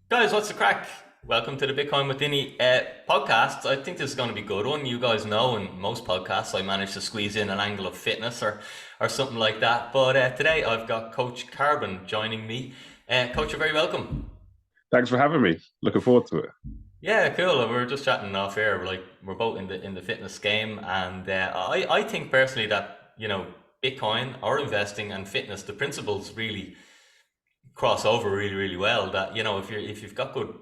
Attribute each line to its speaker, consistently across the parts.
Speaker 1: Guys, what's the crack? Welcome to the Bitcoin with Dinny podcast. I think this is going to be a good one. You guys know in most podcasts I manage to squeeze in an angle of fitness or something like that. But today I've got Coach Carbon joining me. Coach, you're very welcome.
Speaker 2: Thanks for having me. Looking forward to it.
Speaker 1: Yeah, cool. We were just chatting off air. We're both in the fitness game, and I think personally that Bitcoin or investing and fitness, the principles really cross over really well. That if you've got good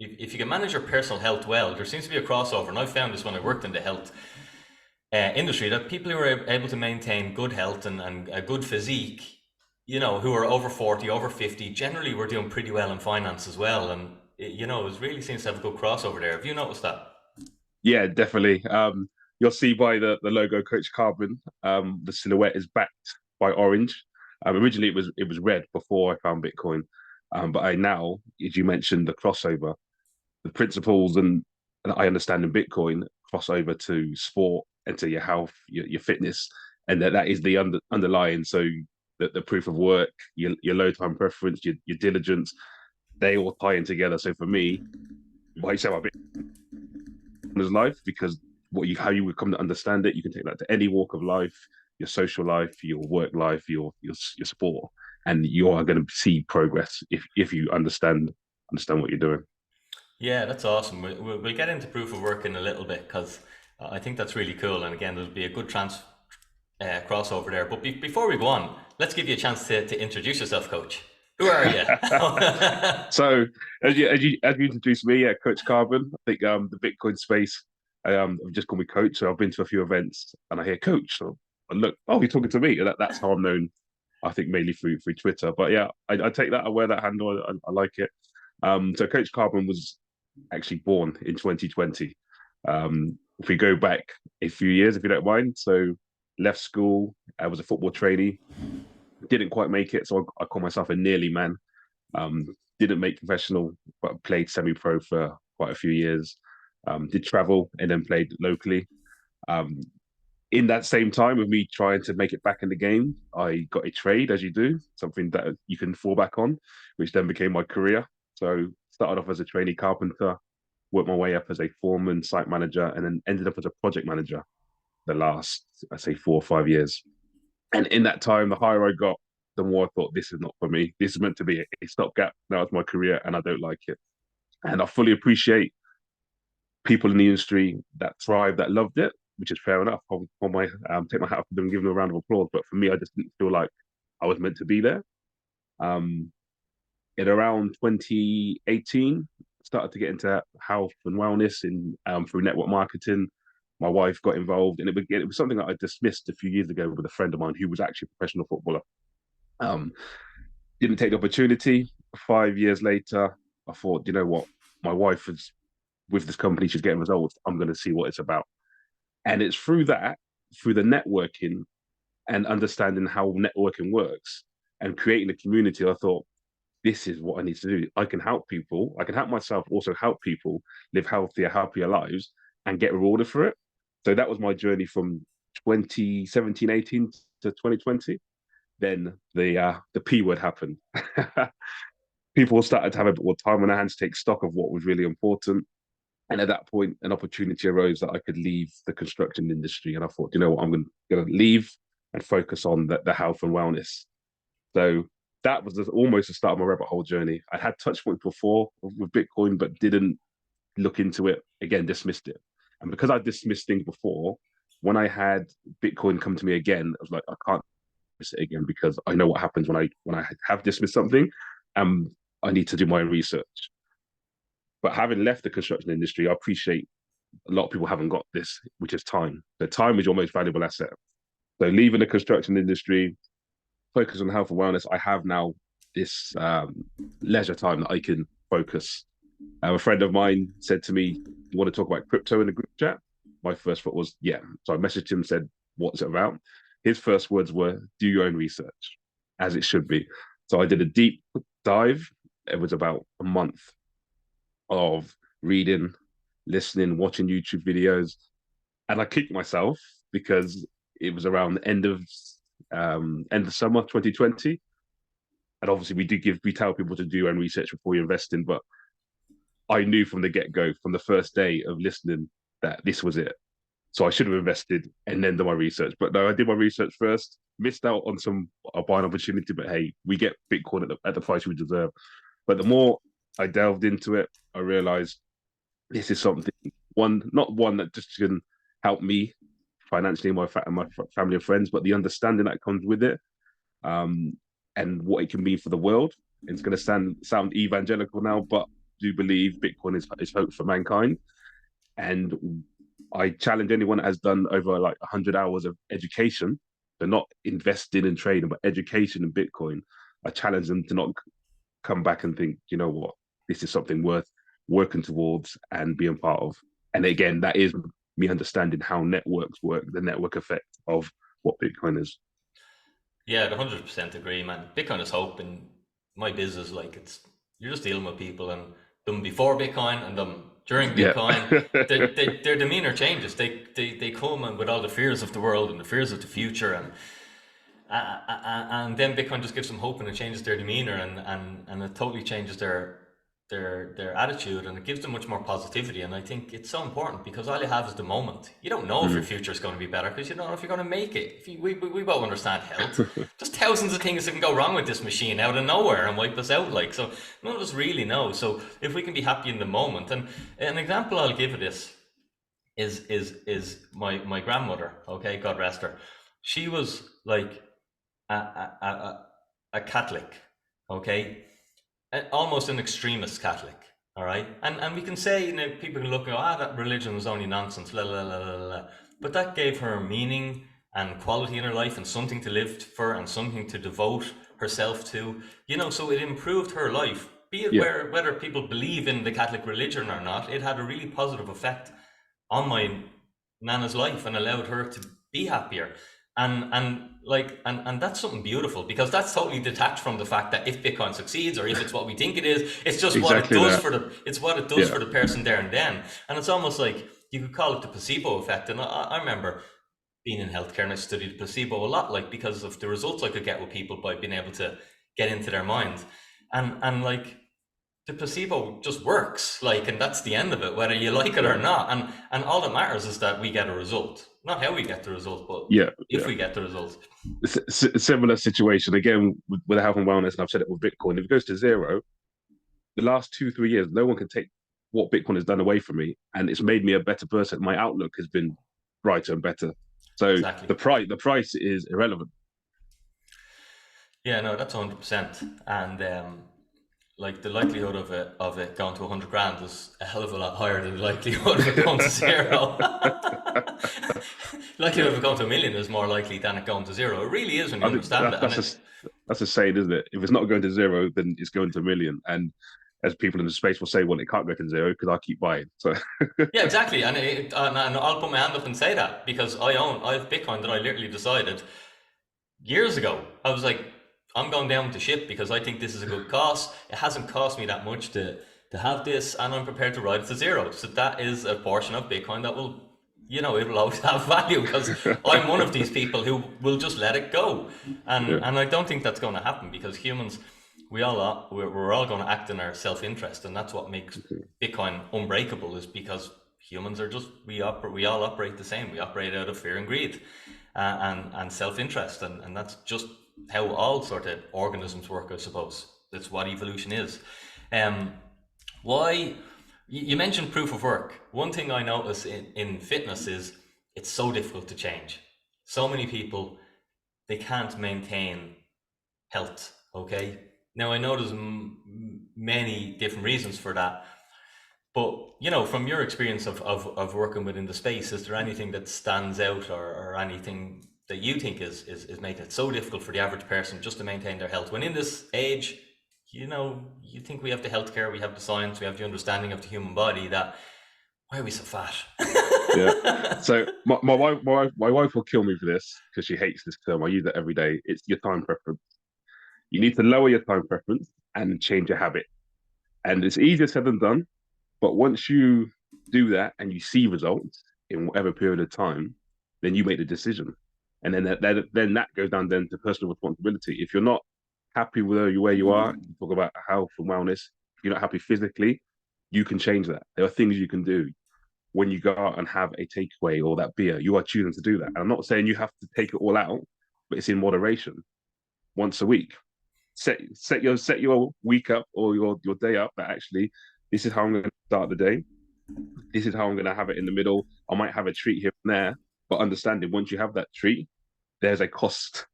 Speaker 1: if you can manage your personal health well, there seems to be a crossover, and I've found this when I worked in the health industry that people who are able to maintain good health and a good physique, who are over 40, over 50, generally we're doing pretty well in finance as well. And it really seems to have a good crossover there. Have you noticed that?
Speaker 2: Yeah, definitely. You'll see by the logo Coach Carbon, the silhouette is backed by orange. Originally it was red before I found Bitcoin. But I now, as you mentioned, the crossover, the principles and I understand in Bitcoin cross over to sport and to your health, your fitness, and that is the underlying. So the proof of work, your low time preference, your diligence, they all tie in together. So for me, what you say about his life because how you would come to understand it, you can take that to any walk of life, your social life, your work life, your sport, and you are going to see progress if you understand what you're doing.
Speaker 1: Yeah, that's awesome. We'll get into proof of work in a little bit because I think that's really cool. And again, there'll be a good crossover there. But before we go on, let's give you a chance to introduce yourself, Coach. Who are you?
Speaker 2: So as you introduced me, yeah, Coach Carbon. I think the Bitcoin space. I've just called me Coach. So I've been to a few events and I hear Coach. So I look, oh, you're talking to me. That's how I'm known. I think mainly through Twitter. But yeah, I take that. I wear that handle. I like it. So Coach Carbon was actually born in 2020. If we go back a few years, if you don't mind. So left school. I was a football trainee. Didn't quite make it, so I call myself a nearly man. Um, didn't make professional, but played semi-pro for quite a few years. Did travel and then played locally. Um, in that same time of me trying to make it back in the game, I got a trade, as you do, something that you can fall back on, which then became my career. So started off as a trainee carpenter, worked my way up as a foreman, site manager, and then ended up as a project manager the last, I say, 4 or 5 years. And in that time, the higher I got, the more I thought this is not for me. This is meant to be a stopgap. Now it's my career, and I don't like it. And I fully appreciate people in the industry that thrive, that loved it, which is fair enough. I'll my take my hat off to them and give them a round of applause. But for me, I just didn't feel like I was meant to be there. Um, in around 2018, started to get into health and wellness in through network marketing. My wife got involved, and it was something that I dismissed a few years ago with a friend of mine who was actually a professional footballer. Um, didn't take the opportunity. 5 years later, I thought, you know what, my wife is with this company, she's getting results. I'm going to see what it's about, and it's through that, through the networking and understanding how networking works and creating a community. I thought this is what I need to do. I can help people. I can help myself, also help people live healthier, happier lives and get rewarded for it. So that was my journey from 2017, 18 to 2020. Then the P word happened. People started to have a bit more time on their hands to take stock of what was really important. And at that point, an opportunity arose that I could leave the construction industry. And I thought, you know what, I'm going to leave and focus on the health and wellness. So that was almost the start of my rabbit hole journey. I had touch points before with Bitcoin, but didn't look into it. Again, dismissed it. And because I dismissed things before, when I had Bitcoin come to me again, I was like, I can't miss it again because I know what happens when I have dismissed something. Um, I need to do my own research. But having left the construction industry, I appreciate a lot of people haven't got this, which is time. The time is your most valuable asset. So leaving the construction industry, focus on health and wellness. I have now this leisure time that I can focus. A friend of mine said to me, "You want to talk about crypto in the group chat?" My first thought was, "Yeah." So I messaged him, said, "What's it about?" His first words were, "Do your own research," as it should be. So I did a deep dive. It was about a month of reading, listening, watching YouTube videos, and I kicked myself because it was around the end of summer 2020. and obviously we tell people to do own research before you invest in, but I knew from the get go, from the first day of listening, that this was it. So I should have invested and then done my research. But no, I did my research first, missed out on some a buying opportunity. But hey, we get Bitcoin at the price we deserve. But the more I delved into it, I realized this is something not one that just can help me financially, my family and friends, but the understanding that comes with it, um, and what it can mean for the world. It's going to sound evangelical now, but I do believe Bitcoin is hope for mankind. And I challenge anyone that has done over like 100 hours of education, they're not investing in trading, but education in Bitcoin. I challenge them to not come back and think, you know what, this is something worth working towards and being part of. And again, that is me understanding how networks work, the network effect of what Bitcoin is.
Speaker 1: Yeah, I 100% agree, man. Bitcoin is hope, and my business, like it's you're just dealing with people, and them before Bitcoin and them during
Speaker 2: Yeah.
Speaker 1: Bitcoin, their demeanor changes. They come and with all the fears of the world and the fears of the future, and then Bitcoin just gives them hope and it changes their demeanor and it totally changes their attitude and it gives them much more positivity. And I think it's so important because all you have is the moment. You don't know if your
Speaker 2: Mm.
Speaker 1: future is going to be better because you don't know if you're going to make it. If you, we both understand health. There's thousands of things that can go wrong with this machine out of nowhere and wipe us out. Like so, none of us really know. So if we can be happy in the moment, and an example I'll give of this is my grandmother. Okay, God rest her. She was like a Catholic, okay, almost an extremist Catholic, all right, and we can say people can look and go, that religion was only nonsense, la la la la la, but that gave her meaning and quality in her life and something to live for and something to devote herself to, so it improved her life. Be it
Speaker 2: Yeah.
Speaker 1: whether people believe in the Catholic religion or not, it had a really positive effect on my nana's life and allowed her to be happier. And that's something beautiful because that's totally detached from the fact that if Bitcoin succeeds or if it's what we think it is, it's just what it
Speaker 2: Exactly
Speaker 1: does
Speaker 2: that.
Speaker 1: for
Speaker 2: Yeah.
Speaker 1: the person there and then. And it's almost like you could call it the placebo effect. And I remember being in healthcare and I studied placebo a lot, like because of the results I could get with people by being able to get into their mind. And like the placebo just works, like, and that's the end of it, whether you like it
Speaker 2: Yeah.
Speaker 1: or not. And all that matters is that we get a result, not how we get the result, but
Speaker 2: Yeah.
Speaker 1: if
Speaker 2: Yeah.
Speaker 1: we get the result.
Speaker 2: Similar situation again with health and wellness, and I've said it with Bitcoin. If it goes to zero, the last 2 3 years, no one can take what Bitcoin has done away from me, and it's made me a better person. My outlook has been brighter and better. So
Speaker 1: Exactly.
Speaker 2: the price is irrelevant.
Speaker 1: Yeah, no, that's 100%. And like the likelihood of it going to 100 grand is a hell of a lot higher than the likelihood of it going to zero. Likelihood
Speaker 2: Yeah,
Speaker 1: of it going to a million is more likely than it going to zero. It really is when you
Speaker 2: I think
Speaker 1: understand it. And it,
Speaker 2: that's a saying, isn't it? If it's not going to zero, then it's going to a million. And as people in the space will say, well, it can't go to zero because I keep buying. So
Speaker 1: yeah, exactly. And I'll put my hand up and say that because I have Bitcoin that I literally decided years ago. I was like, I'm going down with the ship because I think this is a good cost. It hasn't cost me that much to have this, and I'm prepared to ride it to zero. So that is a portion of Bitcoin that will, it will always have value because I'm one of these people who will just let it go,
Speaker 2: yeah,
Speaker 1: and I don't think that's going to happen because humans, we're all going to act in our self interest, and that's what makes Bitcoin unbreakable. Is because humans are just we all operate the same. We operate out of fear and greed and self-interest, and that's just how all sort of organisms work, I suppose. That's what evolution is. um why you mentioned proof of work. One thing I notice in fitness is it's so difficult to change. So many people, they can't maintain health. Okay, now I know there's many different reasons for that, but from your experience of working within the space, is there anything that stands out, or anything that you think is making it so difficult for the average person just to maintain their health? When in this age, you think we have the healthcare, we have the science, we have the understanding of the human body, that why are we so fat?
Speaker 2: yeah. So my wife will kill me for this because she hates this term. I use it every day. It's your time preference. You need to lower your time preference and change your habit. And it's easier said than done. But once you do that and you see results in whatever period of time, then you make the decision. And then that goes down then to personal responsibility. If you're not happy with where you are, you talk about health and wellness. If you're not happy physically, you can change that. There are things you can do when you go out and have a takeaway or that beer. You are choosing to do that. And I'm not saying you have to take it all out, but it's in moderation once a week. Set your week up or your day up that actually this is how I'm going to start the day. This is how I'm going to have it in the middle. I might have a treat here and there, but understanding once you have that treat, there's a cost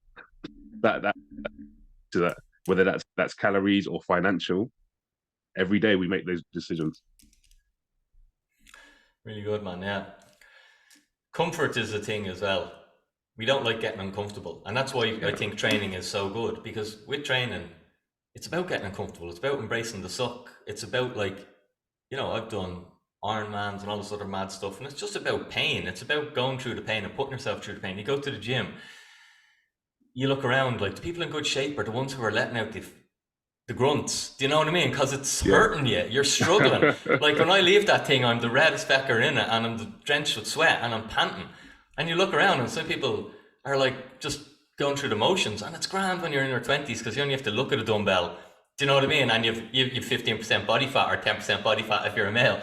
Speaker 2: that to that, whether that's calories or financial. Every day we make those decisions.
Speaker 1: Really good, man. Yeah. Comfort is a thing as well. We don't like getting uncomfortable. And that's why I
Speaker 2: Yeah.
Speaker 1: think training is so good, because with training, it's about getting uncomfortable. It's about embracing the suck. It's about like, I've done Ironmans and all this other mad stuff, and it's just about pain. It's about going through the pain and putting yourself through the pain. You go to the gym, you look around, like the people in good shape are the ones who are letting out the grunts. Do you know what I mean? Because it's
Speaker 2: Yeah.
Speaker 1: hurting you. You're struggling. Like when I leave that thing, I'm the reddest fecker in it, and I'm drenched with sweat, and I'm panting. And you look around, and some people are like just going through the motions, and it's grand when you're in your 20s because you only have to look at a dumbbell. Do you know what I mean? And you've 15% body fat or 10% body fat if you're a male.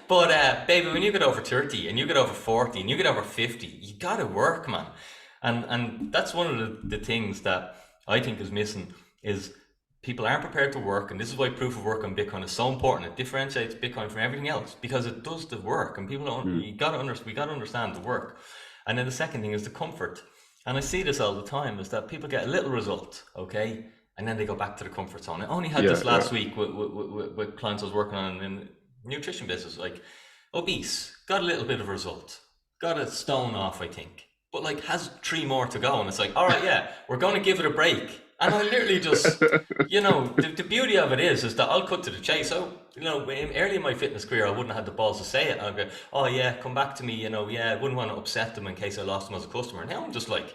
Speaker 1: But baby, when you get over 30 and you get over 40 and you get over 50, you gotta work, man. And that's one of the things that I think is missing is people aren't prepared to work, and this is why proof of work on Bitcoin is so important. It differentiates Bitcoin from everything else because it does the work, and people don't.
Speaker 2: Mm.
Speaker 1: We gotta understand the work. And then the second thing is the comfort. And I see this all the time: is that people get a little result, okay, and then they go back to the comfort zone. I only had
Speaker 2: Yeah.
Speaker 1: this
Speaker 2: Yeah.
Speaker 1: last week with clients I was working on in nutrition business, like obese, got a little bit of result, got a stone off, I think, but like has three more to go, and it's like, all right, yeah, we're going to give it a break. And I literally just, the beauty of it is that I'll cut to the chase. So, early in my fitness career, I wouldn't have had the balls to say it. I'd go, oh yeah, come back to me, yeah, I wouldn't want to upset them in case I lost them as a customer. Now I'm just like,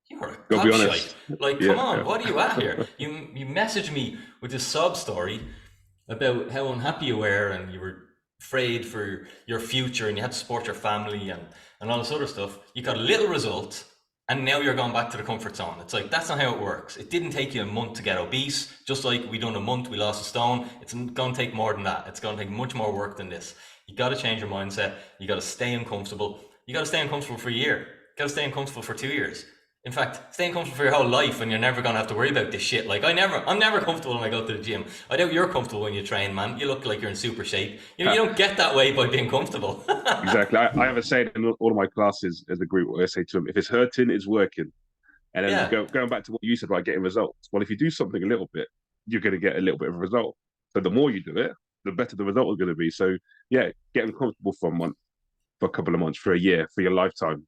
Speaker 1: you're a
Speaker 2: Gotta be
Speaker 1: gobshite.
Speaker 2: honest.
Speaker 1: Like, come
Speaker 2: Yeah.
Speaker 1: on,
Speaker 2: Yeah.
Speaker 1: what are you at here? You message me with this sob story about how unhappy you were and you were afraid for your future and you had to support your family and all this other stuff. You got a little result and now you're going back to the comfort zone. It's like, that's not how it works. It didn't take you a month to get obese, just like we done a month, we lost a stone. It's going to take more than that. It's going to take much more work than this. You got to change your mindset. You got to stay uncomfortable. You got to stay uncomfortable for a year. You got to stay uncomfortable for 2 years. In fact, staying comfortable for your whole life and you're never gonna have to worry about this shit. Like I'm never comfortable when I go to the gym. I doubt you're comfortable when you train, man. You look like you're in super shape. You don't get that way by being comfortable.
Speaker 2: Exactly. I have a saying in all of my classes as a group where I say to them, if it's hurting, it's working. And then
Speaker 1: Yeah,
Speaker 2: going back to what you said about getting results. Well, if you do something a little bit, you're going to get a little bit of a result. So the more you do it, the better the result is going to be. So yeah, getting comfortable for a month, for a couple of months, for a year, for your lifetime,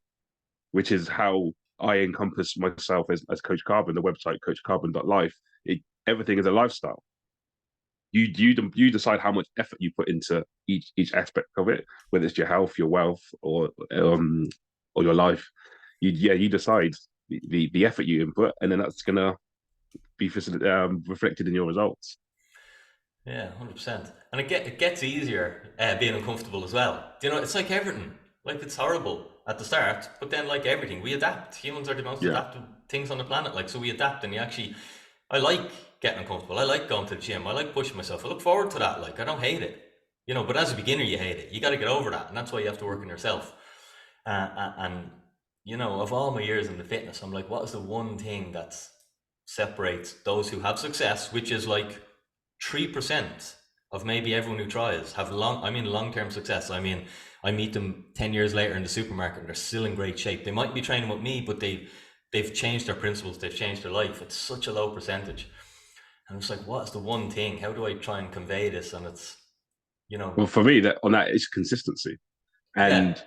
Speaker 2: which is how I encompass myself as Coach Carbon, the website coachcarbon.life. Everything is a lifestyle. You decide how much effort you put into each aspect of it, whether it's your health, your wealth, or your life. You decide the effort you input, and then that's gonna be reflected in your results.
Speaker 1: yeah, 100%. And it gets easier being uncomfortable as well. It's like everything. Like it's horrible at the start, but then like everything, we adapt. Humans are the most
Speaker 2: Yeah.
Speaker 1: adaptive things on the planet. Like so, we adapt, and I like getting uncomfortable. I like going to the gym. I like pushing myself. I look forward to that. Like I don't hate it. But as a beginner, you hate it. You got to get over that, and that's why you have to work on yourself. And of all my years in the fitness, I'm like, what is the one thing that separates those who have success, which is like 3% of maybe everyone who tries have long-term success. I mean, I meet them 10 years later in the supermarket and they're still in great shape. They might be training with me, but they've changed their principles, they've changed their life. It's such a low percentage. And it's like, what is the one thing? How do I try and convey this? And it's, you know,
Speaker 2: Well, for me, that on that is consistency,
Speaker 1: yeah,
Speaker 2: and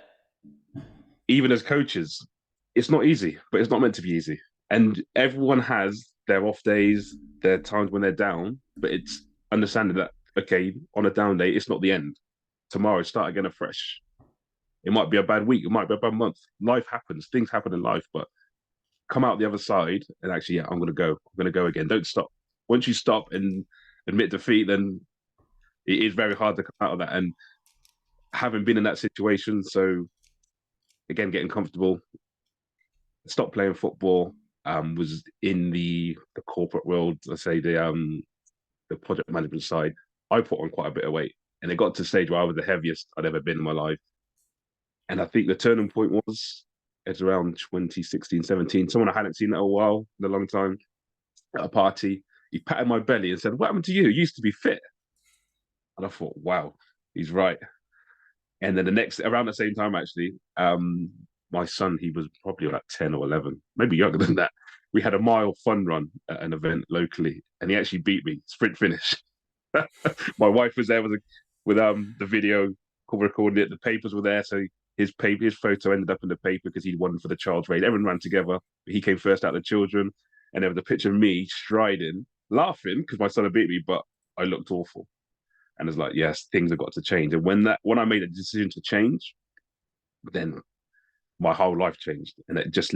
Speaker 2: even as coaches, it's not easy, but it's not meant to be easy. And everyone has their off days, their times when they're down, but it's understanding that okay, on a down day, it's not the end. Tomorrow, start again afresh. It might be a bad week, it might be a bad month. Life happens, things happen in life, but come out the other side and actually, yeah, I'm gonna go again. Don't stop. Once you stop and admit defeat, then it is very hard to come out of that. And having been in that situation, so again, getting comfortable, stop playing football. was in the corporate world, let's say the project management side. I put on quite a bit of weight, and it got to the stage where I was the heaviest I'd ever been in my life. And I think the turning point was it's around 2016, 17. Someone I hadn't seen in a while, in a long time, at a party. He patted my belly and said, "What happened to you? You used to be fit." And I thought, wow, he's right. And then the next, around the same time, actually, my son, he was probably like 10 or 11, maybe younger than that. We had a mile fun run at an event locally, and he actually beat me, sprint finish. My wife was there with the video recording it. The papers were there, so his photo ended up in the paper because he won for the child's race. Everyone ran together. He came first out of the children, and there was a picture of me striding, laughing because my son had beat me, but I looked awful. And it's like, yes, things have got to change. And when I made a decision to change, then my whole life changed, and it just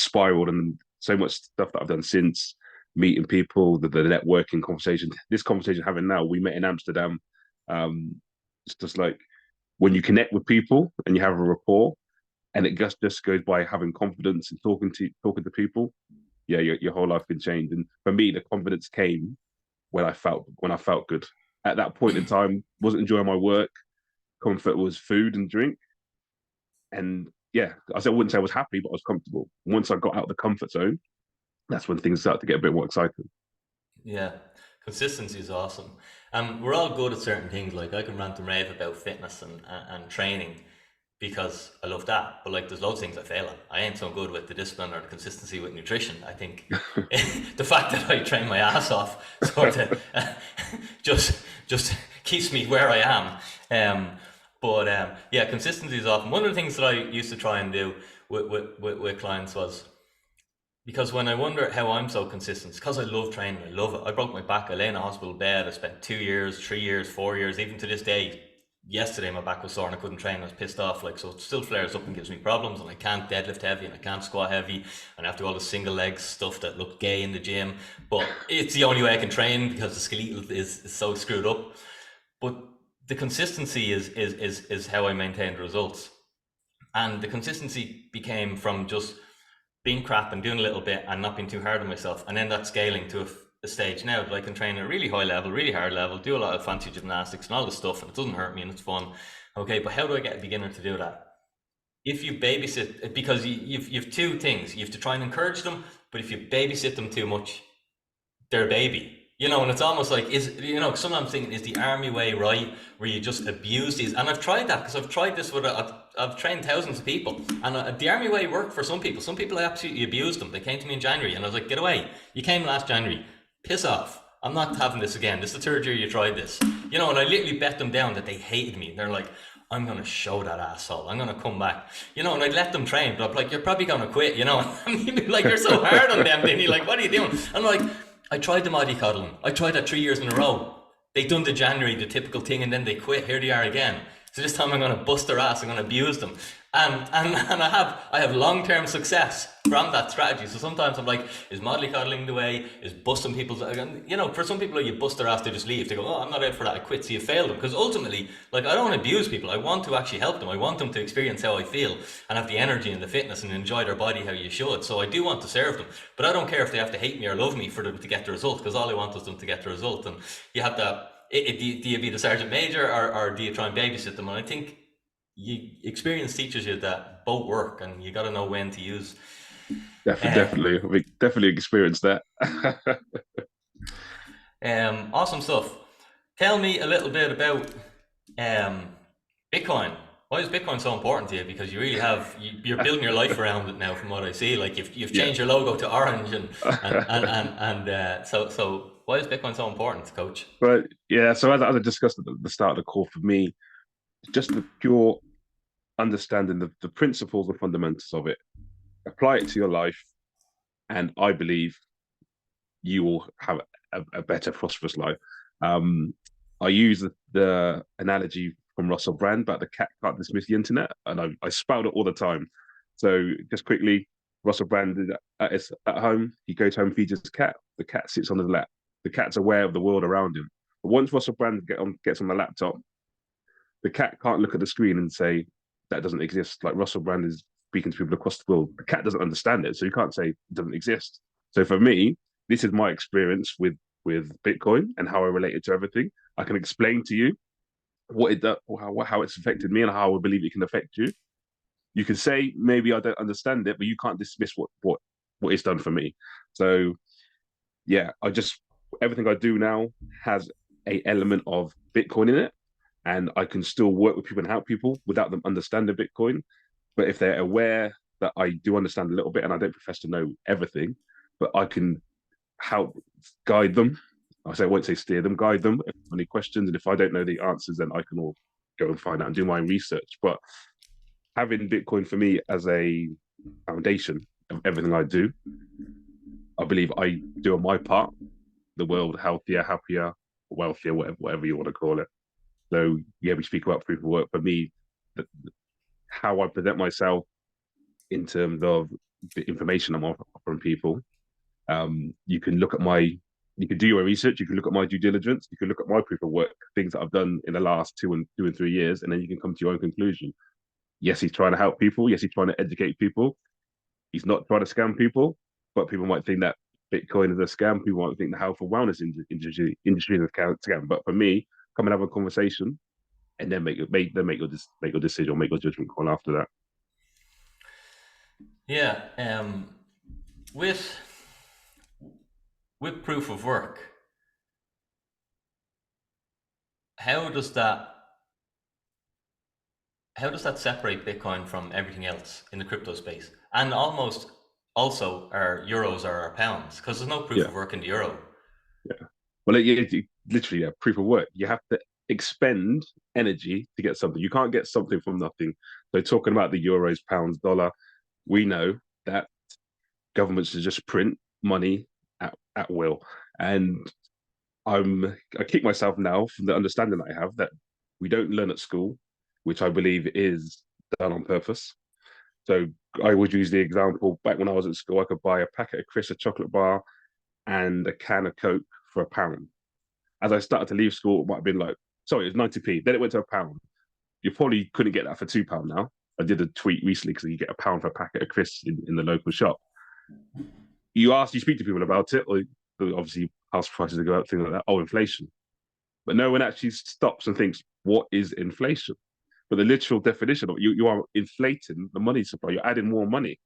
Speaker 2: spiraled, and so much stuff that I've done since meeting people, the networking conversation, this conversation having now. We met in Amsterdam. It's just like when you connect with people and you have a rapport, and it just goes by having confidence and talking to people. Yeah, your whole life can change. And for me, the confidence came when I felt good. At that point in time, wasn't enjoying my work. Comfort was food and drink, and yeah, wouldn't say I was happy, but I was comfortable. Once I got out of the comfort zone, that's when things started to get a bit more exciting.
Speaker 1: Yeah, consistency is awesome. We're all good at certain things. Like I can rant and rave about fitness and training because I love that. But like, there's loads of things I fail at. I ain't so good with the discipline or the consistency with nutrition. I think the fact that I train my ass off sort of just keeps me where I am. Yeah, consistency is often one of the things that I used to try and do with clients was because when I wonder how I'm so consistent, it's because I love training. I love it. I broke my back. I lay in a hospital bed. I spent 2 years, 3 years, 4 years, even to this day. Yesterday, my back was sore and I couldn't train. I was pissed off. Like, so it still flares up and gives me problems. And I can't deadlift heavy and I can't squat heavy. And I have to do all the single leg stuff that look gay in the gym. But it's the only way I can train because the skeletal is so screwed up. But the consistency is how I maintain the results. And the consistency became from just being crap and doing a little bit and not being too hard on myself. And then that scaling to a stage now that I can train at a really high level, really hard level, do a lot of fancy gymnastics and all this stuff, and it doesn't hurt me and it's fun. Okay, but how do I get a beginner to do that? If you babysit, because you've two things. You have to try and encourage them, but if you babysit them too much, their baby. And it's almost like sometimes thinking, is the army way right, where you just abuse these? And I've tried that because I've tried this with I've trained thousands of people, and the army way worked for some people. Some people I absolutely abused them. They came to me in January, and I was like, "Get away! You came last January. Piss off! I'm not having this again. This is the third year you tried this." And I literally bet them down that they hated me. They're like, I'm gonna show that asshole. I'm gonna come back. And I'd let them train, but I'm like, you're probably gonna quit, And he'd be like, you're so hard on them, Dinny. Like, what are you doing? I'm like, I tried the mollycoddling. I tried that 3 years in a row. They done the January, the typical thing, and then they quit. Here they are again. So this time I'm going to bust their ass. I'm going to abuse them, and I have long term success from that strategy. So sometimes I'm like, is mollycoddling the way? Is busting people's? For some people, you bust their ass, they just leave. They go, oh, I'm not out for that. I quit. So you fail them because ultimately, like, I don't want to abuse people. I want to actually help them. I want them to experience how I feel and have the energy and the fitness and enjoy their body how you should. So I do want to serve them, but I don't care if they have to hate me or love me for them to get the result, because all I want is them to get the result. And you have that. Do you be the sergeant major, or do you try and babysit them? And I think experience teaches you that both work, and you got to know when to use.
Speaker 2: Definitely, we definitely experienced that.
Speaker 1: Awesome stuff. Tell me a little bit about Bitcoin. Why is Bitcoin so important to you? Because you really you're building your life around it now, from what I see. Like you've changed your logo to orange, so why is Bitcoin so important, Coach?
Speaker 2: But yeah, so as I discussed at the start of the call, for me, just the pure understanding the principles and fundamentals of it, apply it to your life, and I believe you will have a better, prosperous life. I use the analogy from Russell Brand about the cat can't dismiss the internet, and I spout it all the time. So just quickly, Russell Brand is at home. He goes home, feeds his cat. The cat sits on his lap. The cat's aware of the world around him. But once Russell Brand gets on the laptop, the cat can't look at the screen and say that doesn't exist. Like Russell Brand is speaking to people across the world. The cat doesn't understand it, so you can't say it doesn't exist. So for me, this is my experience with Bitcoin and how I relate it to everything. I can explain to you what it does, how it's affected me, and how I believe it can affect you. You can say maybe I don't understand it, but you can't dismiss what it's done for me. So yeah, I just everything I do now has a element of Bitcoin in it, and I can still work with people and help people without them understanding Bitcoin. But if they're aware that I do understand a little bit and I don't profess to know everything, but I can help guide them. I won't say steer them, guide them if they have any questions. And if I don't know the answers, then I can all go and find out and do my own research. But having Bitcoin for me as a foundation of everything I do, I believe I do on my part, the world healthier, happier, wealthier, whatever you want to call it. So yeah, we speak about proof of work. For me, the, how I present myself in terms of the information I'm offering people. You can look at you can do your research, you can look at my due diligence, you can look at my proof of work, things that I've done in the last 2 and 3 years, and then you can come to your own conclusion. Yes, he's trying to help people. Yes, he's trying to educate people. He's not trying to scam people, but people might think that Bitcoin is a scam. People might think the health and wellness industry is a scam. But for me, come and have a conversation, and then make your decision or make your judgment call after that.
Speaker 1: Yeah. With proof of work, how does that separate Bitcoin from everything else in the crypto space? And almost also our euros or our pounds, because there's no proof
Speaker 2: Yeah,
Speaker 1: of work in the euro.
Speaker 2: yeah. Well, literally, yeah, proof of work. You have to expend energy to get something. You can't get something from nothing. So talking about the euros, pounds, dollar, we know that governments should just print money at will. And I kick myself now from the understanding that I have that we don't learn at school, which I believe is done on purpose. So I would use the example back when I was at school, I could buy a packet of crisps, a chocolate bar, and a can of Coke for £1. As I started to leave school, it might have been like, sorry, it's 90p. Then it went to £1. You probably couldn't get that for £2 now. I did a tweet recently because you get £1 for a packet of crisps in the local shop. You speak to people about it, or obviously house prices go up, things like that. Oh, inflation. But no one actually stops and thinks, what is inflation? But the literal definition of you are inflating the money supply. You're adding more money.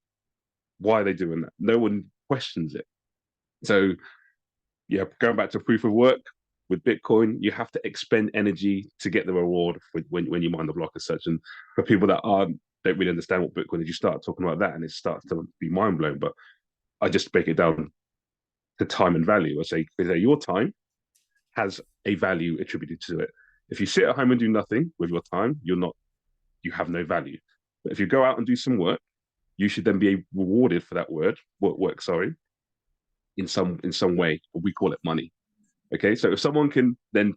Speaker 2: Why are they doing that? No one questions it. So yeah, going back to proof of work with Bitcoin, you have to expend energy to get the reward when you mine the block as such. And for people that don't really understand what Bitcoin is, you start talking about that and it starts to be mind blowing. But I just break it down to time and value. I say your time has a value attributed to it. If you sit at home and do nothing with your time, you have no value. But if you go out and do some work, you should then be rewarded for that work, sorry, in some way. We call it money. Okay, so if someone can then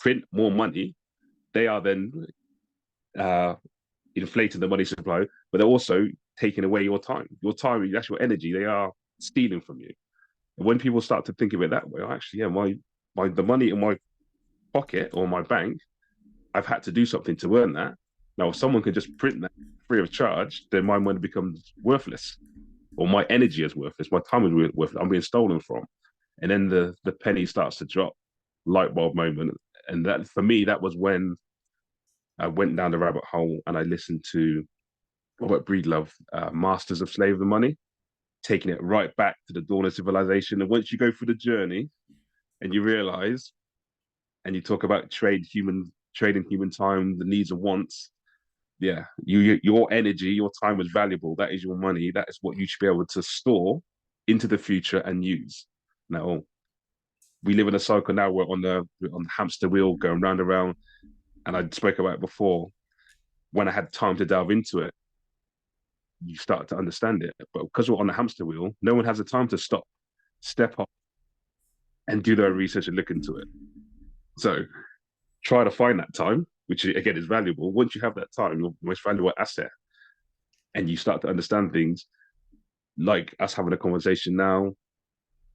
Speaker 2: print more money, they are then uh, inflating the money supply, but they're also taking away your time. Your time, that's your energy. They are stealing from you. And when people start to think of it that way, actually, yeah, my the money in my pocket or my bank, I've had to do something to earn that. Now, if someone can just print that free of charge, then my money becomes worthless, or my energy is worthless. My time is worthless. I'm being stolen from, and then the penny starts to drop. Light bulb moment, and that for me, that was when I went down the rabbit hole and I listened to Robert Breedlove, Masters of Slave the Money, taking it right back to the dawn of civilization. And once you go through the journey and you realize, and you talk about trading human time, the needs and wants, yeah, your energy, your time is valuable. That is your money. That is what you should be able to store into the future and use. Now we live in a cycle now. We're on the hamster wheel going round and round. And I spoke about it before. When I had time to delve into it, you start to understand it. But because we're on the hamster wheel, no one has the time to stop, step up, and do their research and look into it. So try to find that time, which again is valuable. Once you have that time, your most valuable asset, and you start to understand things like us having a conversation now,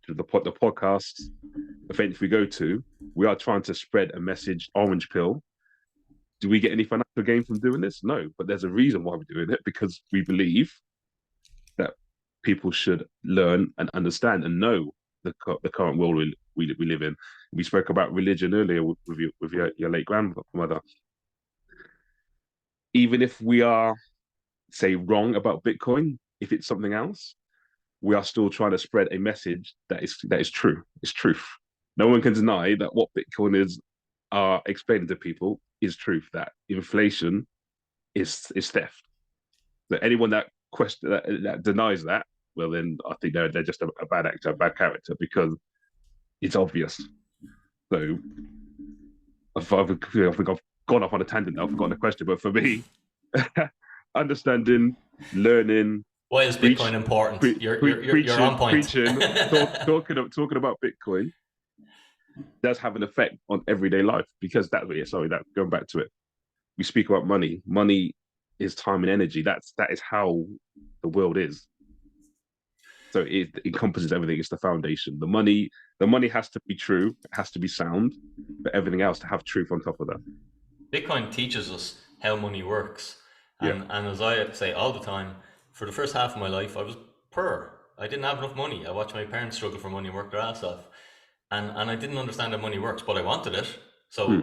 Speaker 2: the podcast, events we go to, we are trying to spread a message, orange pill, Do we get any financial gain from doing this? No, but there's a reason why we're doing it, because we believe that people should learn and understand and know the current world we live in. We spoke about religion earlier with your late grandmother. Even if we are, say, wrong about Bitcoin, if it's something else, we are still trying to spread a message that is true. It's truth. No one can deny that what Bitcoin are explaining to people is truth. That inflation is theft. That anyone that that denies that, well, then I think they're just a bad actor, a bad character, because it's obvious. So I think I've gone off on a tangent now. I've forgotten the question, but for me, understanding, learning,
Speaker 1: Why is Bitcoin
Speaker 2: preach,
Speaker 1: important? You're on point.
Speaker 2: preaching, talking about Bitcoin does have an effect on everyday life, because that going back to it. We speak about money. Money is time and energy. That is how the world is. So it encompasses everything. It's the foundation. The money has to be true. It has to be sound, but everything else to have truth on top of that.
Speaker 1: Bitcoin teaches us how money works.
Speaker 2: Yeah.
Speaker 1: And as I say all the time, for the first half of my life, I was poor. I didn't have enough money. I watched my parents struggle for money and work their ass off. And I didn't understand how money works, but I wanted it.
Speaker 2: Hmm.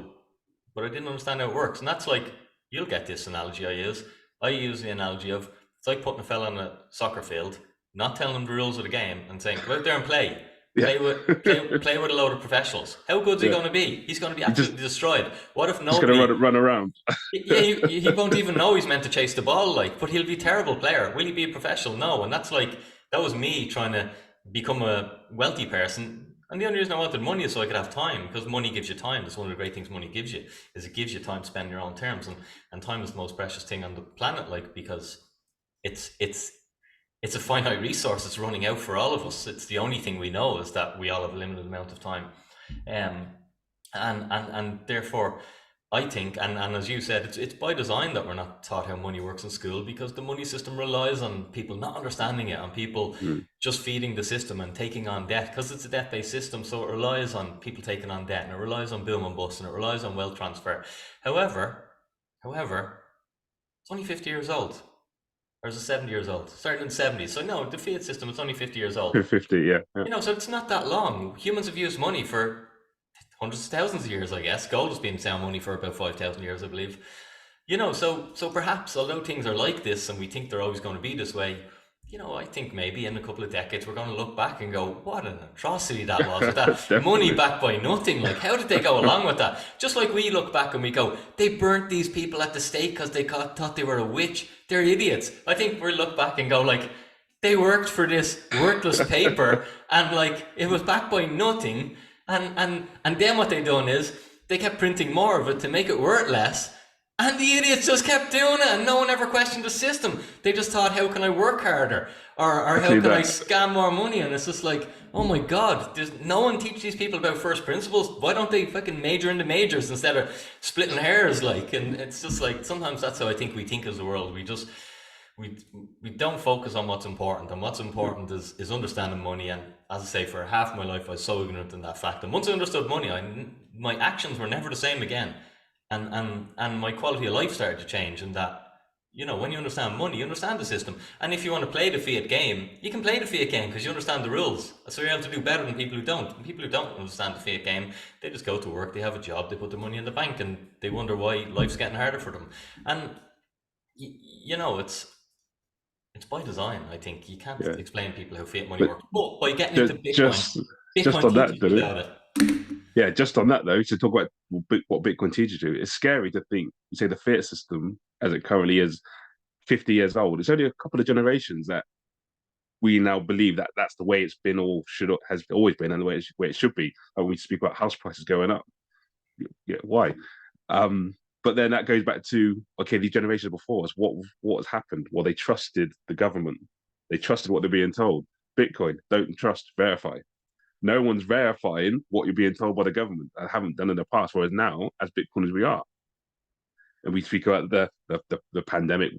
Speaker 1: But I didn't understand how it works. And that's like, you'll get this analogy I use. I use the analogy of, it's like putting a fella on a soccer field, not telling him the rules of the game and saying, go out there and play.
Speaker 2: Yeah.
Speaker 1: Play with a load of professionals. How good's he
Speaker 2: Yeah.
Speaker 1: going to be? He's going to be
Speaker 2: You
Speaker 1: absolutely destroyed. What if
Speaker 2: just gonna
Speaker 1: nobody?
Speaker 2: run around.
Speaker 1: Yeah, he won't even know he's meant to chase the ball, like, but he'll be a terrible player. Will he be a professional? No. And that's like, that was me trying to become a wealthy person. And the only reason I wanted money is so I could have time, because money gives you time. That's one of the great things money gives you, is it gives you time to spend your own terms. And time is the most precious thing on the planet, like, because it's it's it's a finite resource. It's running out for all of us. It's the only thing we know, is that we all have a limited amount of time. Um, and therefore, I think, and as you said, it's by design that we're not taught how money works in school, because the money system relies on people not understanding it, on people
Speaker 2: Hmm.
Speaker 1: just feeding the system and taking on debt, because it's a debt-based system. So it relies on people taking on debt, and it relies on boom and bust, and it relies on wealth transfer. However, however, it's only 50 years old, or is it 70 years old? Started in the 70s. So no, the fiat system is only 50 years old.
Speaker 2: 50, yeah. Yeah.
Speaker 1: So it's not that long. Humans have used money for hundreds of thousands of years, I guess. Gold has been sound money for about 5,000 years, I believe. So perhaps, although things are like this and we think they're always going to be this way, I think maybe in a couple of decades we're going to look back and go, what an atrocity that was, with that money
Speaker 2: Definitely.
Speaker 1: backed by nothing. Like, how did they go along with that? Just like we look back and we go, they burnt these people at the stake because they thought they were a witch. They're idiots. I think we'll look back and go, like, they worked for this worthless paper, and like, it was backed by nothing. And then what they done is they kept printing more of it to make it worth less. And the idiots just kept doing it, and no one ever questioned the system. They just thought, how can I work harder? Or how
Speaker 2: Actually,
Speaker 1: can I
Speaker 2: that
Speaker 1: scam more money? And it's just like, oh my God, there's no one teach these people about first principles. Why don't they fucking major into majors instead of splitting hairs? Like, and it's just like, sometimes that's how I think we think as the world. We we don't focus on what's important, and what's important is understanding money. And as I say, for half my life I was so ignorant in that fact, and once I understood money, my actions were never the same again. And my quality of life started to change. And that, when you understand money, you understand the system. And if you want to play the fiat game, you can play the fiat game because you understand the rules, so you're able to do better than people who don't. And people who don't understand the fiat game, they just go to work, they have a job, they put the money in the bank, and they wonder why life's getting harder for them. And it's by design. I think you can't
Speaker 2: yeah.
Speaker 1: explain to people how fiat money
Speaker 2: But
Speaker 1: works. But by getting into
Speaker 2: just
Speaker 1: Bitcoin,
Speaker 2: just just
Speaker 1: Bitcoin
Speaker 2: on that,
Speaker 1: teaches
Speaker 2: though,
Speaker 1: you about it.
Speaker 2: yeah, just on that though, to talk about what Bitcoin teaches you, it's scary to think. You say the fiat system, as it currently is, 50 years old. It's only a couple of generations that we now believe that that's the way it's been, or should has always been, and the way it should be. And we speak about house prices going up. Yeah, why? Um, but then that goes back to, okay, these generations before us, what has happened? Well, they trusted the government. They trusted what they're being told. Bitcoin, don't trust, verify. No one's verifying what you're being told by the government. I haven't done in the past. Whereas now, as Bitcoiners, we are, and we speak about the pandemic.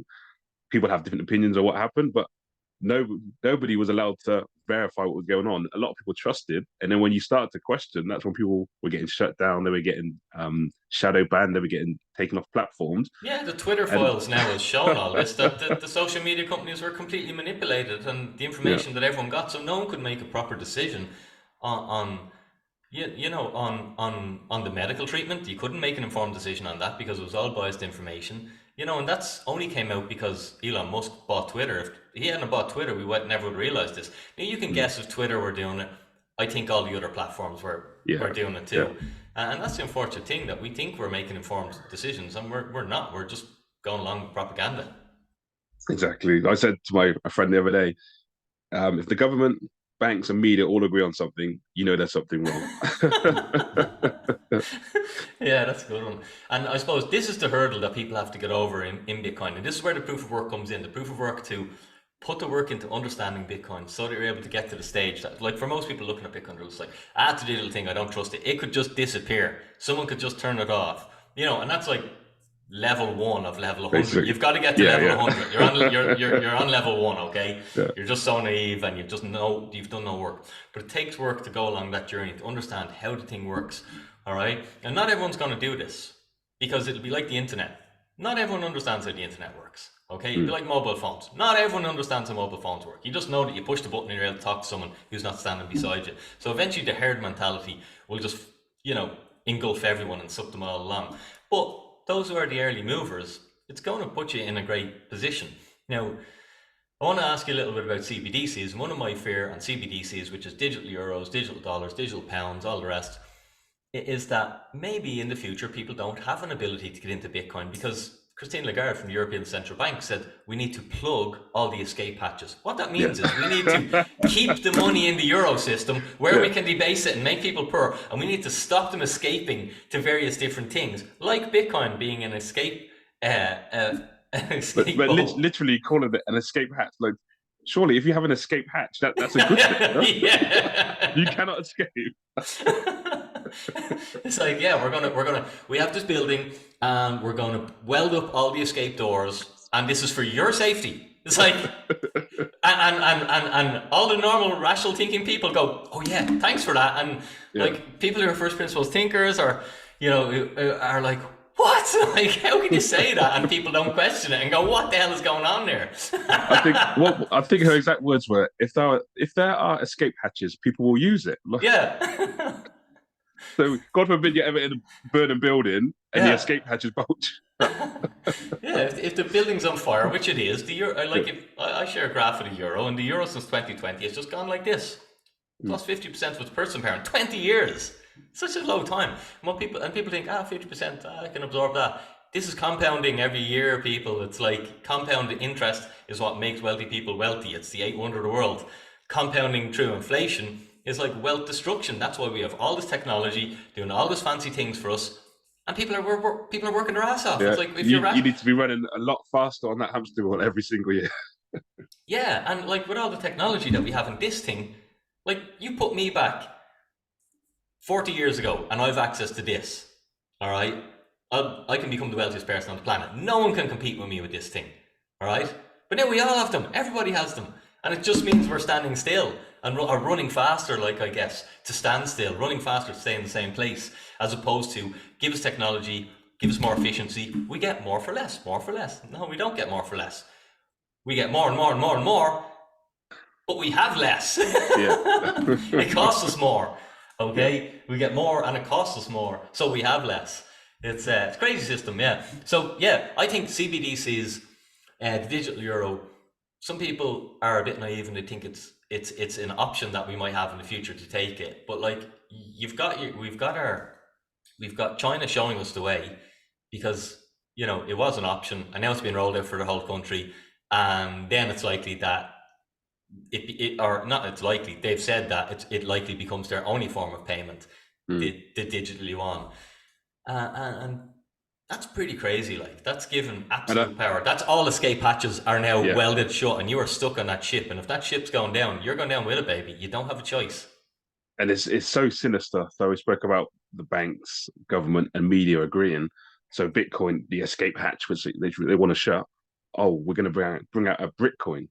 Speaker 2: People have different opinions on what happened, but nobody was allowed to verify what was going on, a lot of people trusted. And then when you started to question, that's when people were getting shut down. They were getting shadow banned. They were getting taken off platforms.
Speaker 1: Yeah, the Twitter
Speaker 2: And
Speaker 1: files now has shown all this, that the social media companies were completely manipulated and the
Speaker 2: yeah,
Speaker 1: information that everyone got, so no one could make a proper decision on on the medical treatment. You couldn't make an informed decision on that because it was all biased information. And that's only came out because Elon Musk bought Twitter. If he hadn't bought Twitter, we would never would realize this. Now you can
Speaker 2: mm,
Speaker 1: guess if Twitter were doing it. I think all the other platforms were
Speaker 2: yeah,
Speaker 1: doing it
Speaker 2: yeah,
Speaker 1: too. And that's the unfortunate thing, that we think we're making informed decisions and we're not. We're just going along with propaganda.
Speaker 2: exactly. I said to a friend the other day, if the government, banks, and media all agree on something, you know there's something wrong.
Speaker 1: Yeah, that's a good one. And I suppose this is the hurdle that people have to get over in Bitcoin. And this is where the proof of work comes in. The proof of work to put the work into understanding Bitcoin so that you're able to get to the stage that, like, for most people looking at Bitcoin, they're just like, it's a digital thing, I don't trust it. It could just disappear. Someone could just turn it off. And that's like level one of level 100.
Speaker 2: Basically,
Speaker 1: You've got to get to
Speaker 2: yeah,
Speaker 1: level
Speaker 2: yeah,
Speaker 1: 100. You're on level one, okay?
Speaker 2: yeah,
Speaker 1: You're just so naive and you've done no work. But it takes work to go along that journey to understand how the thing works. All right? And not everyone's going to do this because it'll be like the internet. Not everyone understands how the internet works. Okay, it'd be
Speaker 2: mm,
Speaker 1: like mobile phones. Not everyone understands how mobile phones work. You just know that you push the button and you're able to talk to someone who's not standing beside you. So eventually the herd mentality will just, engulf everyone and suck them all along. But those who are the early movers, it's going to put you in a great position. Now, I want to ask you a little bit about CBDCs. One of my fear on CBDCs, which is digital euros, digital dollars, digital pounds, all the rest, is that maybe in the future people don't have an ability to get into Bitcoin because Christine Lagarde from the European Central Bank said we need to plug all the escape hatches. What that
Speaker 2: yeah,
Speaker 1: means is we need to keep the money in the euro system where
Speaker 2: yeah.
Speaker 1: we can debase it and make people poor, and we need to stop them escaping to various different things, like Bitcoin being an escape, an
Speaker 2: But
Speaker 1: escape boat.
Speaker 2: literally calling it an escape hatch, like surely if you have an escape hatch, that's a good thing. No?
Speaker 1: Yeah.
Speaker 2: You cannot escape.
Speaker 1: It's like, yeah, we have this building and we're gonna weld up all the escape doors and this is for your safety. It's like, and all the normal rational thinking people go, oh yeah, thanks for that. And
Speaker 2: Yeah,
Speaker 1: like people who are first principles thinkers or, are like, what? Like, how can you say that? And people don't question it and go, what the hell is going on there?
Speaker 2: I think her exact words were, if there are escape hatches, people will use it.
Speaker 1: Yeah.
Speaker 2: So God forbid you're ever in a burning building and the
Speaker 1: Yeah.
Speaker 2: escape hatch is bulged.
Speaker 1: Yeah, if the building's on fire, which it is, the euro,
Speaker 2: Yeah.
Speaker 1: like if I share a graph of the euro, and the euro since 2020 has just gone like this,
Speaker 2: Mm.
Speaker 1: plus 50% of its purchasing power in 20 years. Such a low time. And people think, 50%, I can absorb that. This is compounding every year, people. It's like compound interest is what makes wealthy people wealthy. It's the eighth wonder of the world. Compounding through inflation is like wealth destruction. That's why we have all this technology doing all these fancy things for us, and people are working their ass off.
Speaker 2: Yeah,
Speaker 1: It's like if
Speaker 2: you
Speaker 1: you're
Speaker 2: you need to be running a lot faster on that hamster wheel every single year.
Speaker 1: yeah, and like with all the technology that we have in this thing, like you put me back 40 years ago and I've access to this, all right? I can become the wealthiest person on the planet. No one can compete with me with this thing, all right? But now we all have them. Everybody has them. And it just means we're standing still and are running faster, like I guess, to stand still, running faster to stay in the same place, as opposed to give us technology, give us more efficiency. We get more for less, more for less. No, we don't get more for less. We get more and more and more and more, but we have less.
Speaker 2: Yeah,
Speaker 1: It costs us more.
Speaker 2: yeah.
Speaker 1: Okay, we get more and it costs us more, so we have less. It's a crazy system, yeah. So yeah, I think CBDCs, the digital euro. Some people are a bit naive and they think it's an option that we might have in the future to take it. But like we've got China showing us the way because it was an option and now it's been rolled out for the whole country, and then it's likely that it or not it's likely they've said that it likely becomes their only form of payment,
Speaker 2: Mm.
Speaker 1: the digital yuan. And that's pretty crazy. Like that's given
Speaker 2: And
Speaker 1: absolute power. That's all escape hatches are now
Speaker 2: yeah,
Speaker 1: welded shut, and you are stuck on that ship. And if that ship's going down, you're going down with it, baby. You don't have a choice.
Speaker 2: and it's so sinister. So we spoke about the banks, government, and media agreeing. So Bitcoin, the escape hatch, which they want to shut. Oh, we're going to bring out a Bitcoin.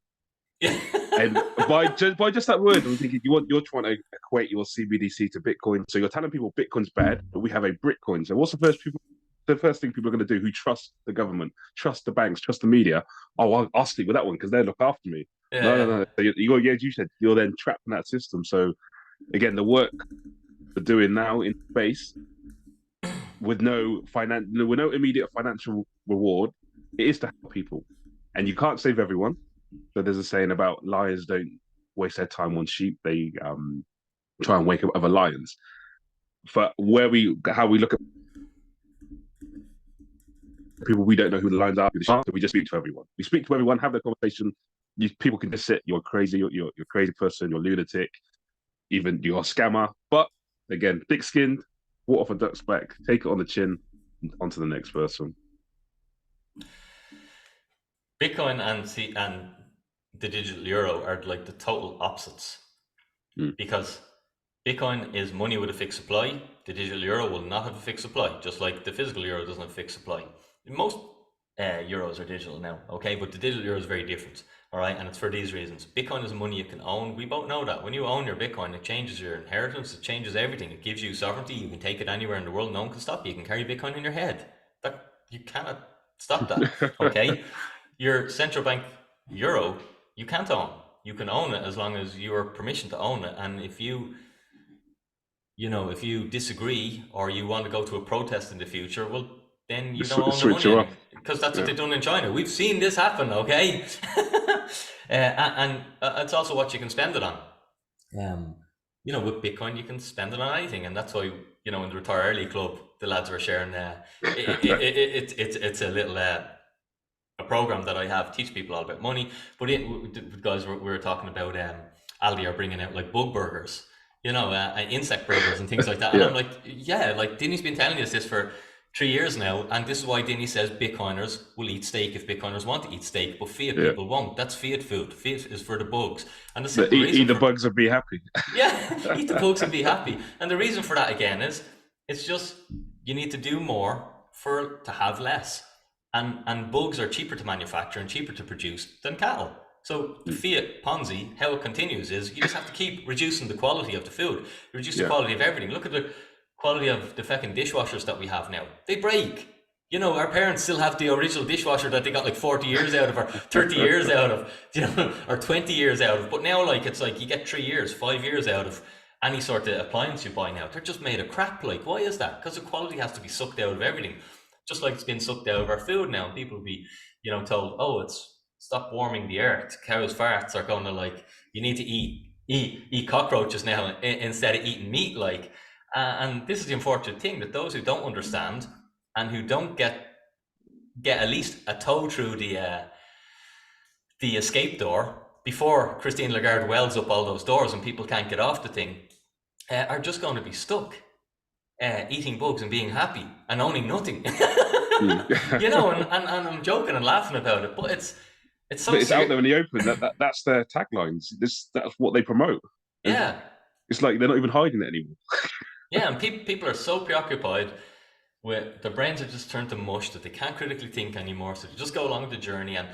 Speaker 1: Yeah.
Speaker 2: And by just that word, I'm thinking you're trying to equate your CBDC to Bitcoin. So you're telling people Bitcoin's bad, but we have a Bitcoin. So what's the first thing people are going to do who trust the government, trust the banks, trust the media? Oh, I'll stick with that one because they look after me. No, no,
Speaker 1: Yeah.
Speaker 2: no. So yeah, as you said, you're then trapped in that system. So again, the work we're doing now in space with no immediate financial reward, it is to help people, and you can't save everyone. So there's a saying about lions don't waste their time on sheep; they try and wake up other lions. But how we look at people, we don't know who the lions are. So we just speak to everyone. We speak to everyone, have the conversation. People can just sit. You're crazy. You're a crazy person. You're a lunatic. Even you're a scammer. But again, thick-skinned, water off a duck's back. Take it on the chin. Onto the next person.
Speaker 1: Bitcoin and the digital euro are like the total opposites,
Speaker 2: Mm.
Speaker 1: because Bitcoin is money with a fixed supply. The digital euro will not have a fixed supply, just like the physical euro doesn't have a fixed supply. Most euros are digital now, okay, but the digital euro is very different. All right, and it's for these reasons. Bitcoin is money you can own. We both know that when you own your Bitcoin, it changes your inheritance, it changes everything. It gives you sovereignty. You can take it anywhere in the world. No one can stop you. You can carry Bitcoin in your head. That you cannot stop that. Okay, your central bank euro, you can't own. You can own it as long as you are permission to own it. And if you disagree or you want to go to a protest in the future, well, then you don't own the
Speaker 2: Switch
Speaker 1: money
Speaker 2: her off.
Speaker 1: because that's what
Speaker 2: Yeah.
Speaker 1: they've done in China. We've seen this happen, okay? And it's also what you can spend it on. Um, with Bitcoin, you can spend it on anything, and that's why in the Retire Early Club, the lads were sharing. It's a little a program that I have teach people all about money. But the guys we were talking about Aldi are bringing out like bug burgers, insect burgers and things like that. And
Speaker 2: Yeah.
Speaker 1: I'm like, yeah, like Dinny's been telling us this for 3 years now, and this is why Dinny says Bitcoiners will eat steak if Bitcoiners want to eat steak, but Fiat
Speaker 2: Yeah.
Speaker 1: people won't. That's Fiat food. Fiat is for the bugs, and the
Speaker 2: But
Speaker 1: simple reason
Speaker 2: eat the
Speaker 1: for
Speaker 2: bugs and be happy.
Speaker 1: yeah, eat the bugs and be happy. And the reason for that again is it's just you need to do more for to have less. And bugs are cheaper to manufacture and cheaper to produce than cattle. So the
Speaker 2: Mm.
Speaker 1: Fiat Ponzi, how it continues is you just have to keep reducing the quality of the food, reduce the
Speaker 2: Yeah.
Speaker 1: quality of everything. Look at the quality of the fucking dishwashers that we have now. They break. Our parents still have the original dishwasher that they got like 40 years out of, or 30 years out of, or 20 years out of. But now, like, it's like you get 3 years, 5 years out of any sort of appliance you buy now. They're just made of crap. Like, why is that? Because the quality has to be sucked out of everything, just like it's been sucked out of our food now. People be, told, oh, it's stop warming the earth. Cows' farts are going to like, you need to eat cockroaches now instead of eating meat. Like, and this is the unfortunate thing that those who don't understand and who don't get at least a toe through the escape door before Christine Lagarde welds up all those doors and people can't get off the thing, are just going to be stuck eating bugs and being happy and owning nothing.
Speaker 2: Mm.
Speaker 1: And I'm joking and laughing about it, but it's so
Speaker 2: But it's out there
Speaker 1: serious.
Speaker 2: in the open. That's their taglines. That's what they promote. It's,
Speaker 1: Yeah,
Speaker 2: it's like they're not even hiding it anymore.
Speaker 1: yeah, and people are so preoccupied with their brains are just turned to mush that they can't critically think anymore. So they just go along with the journey, and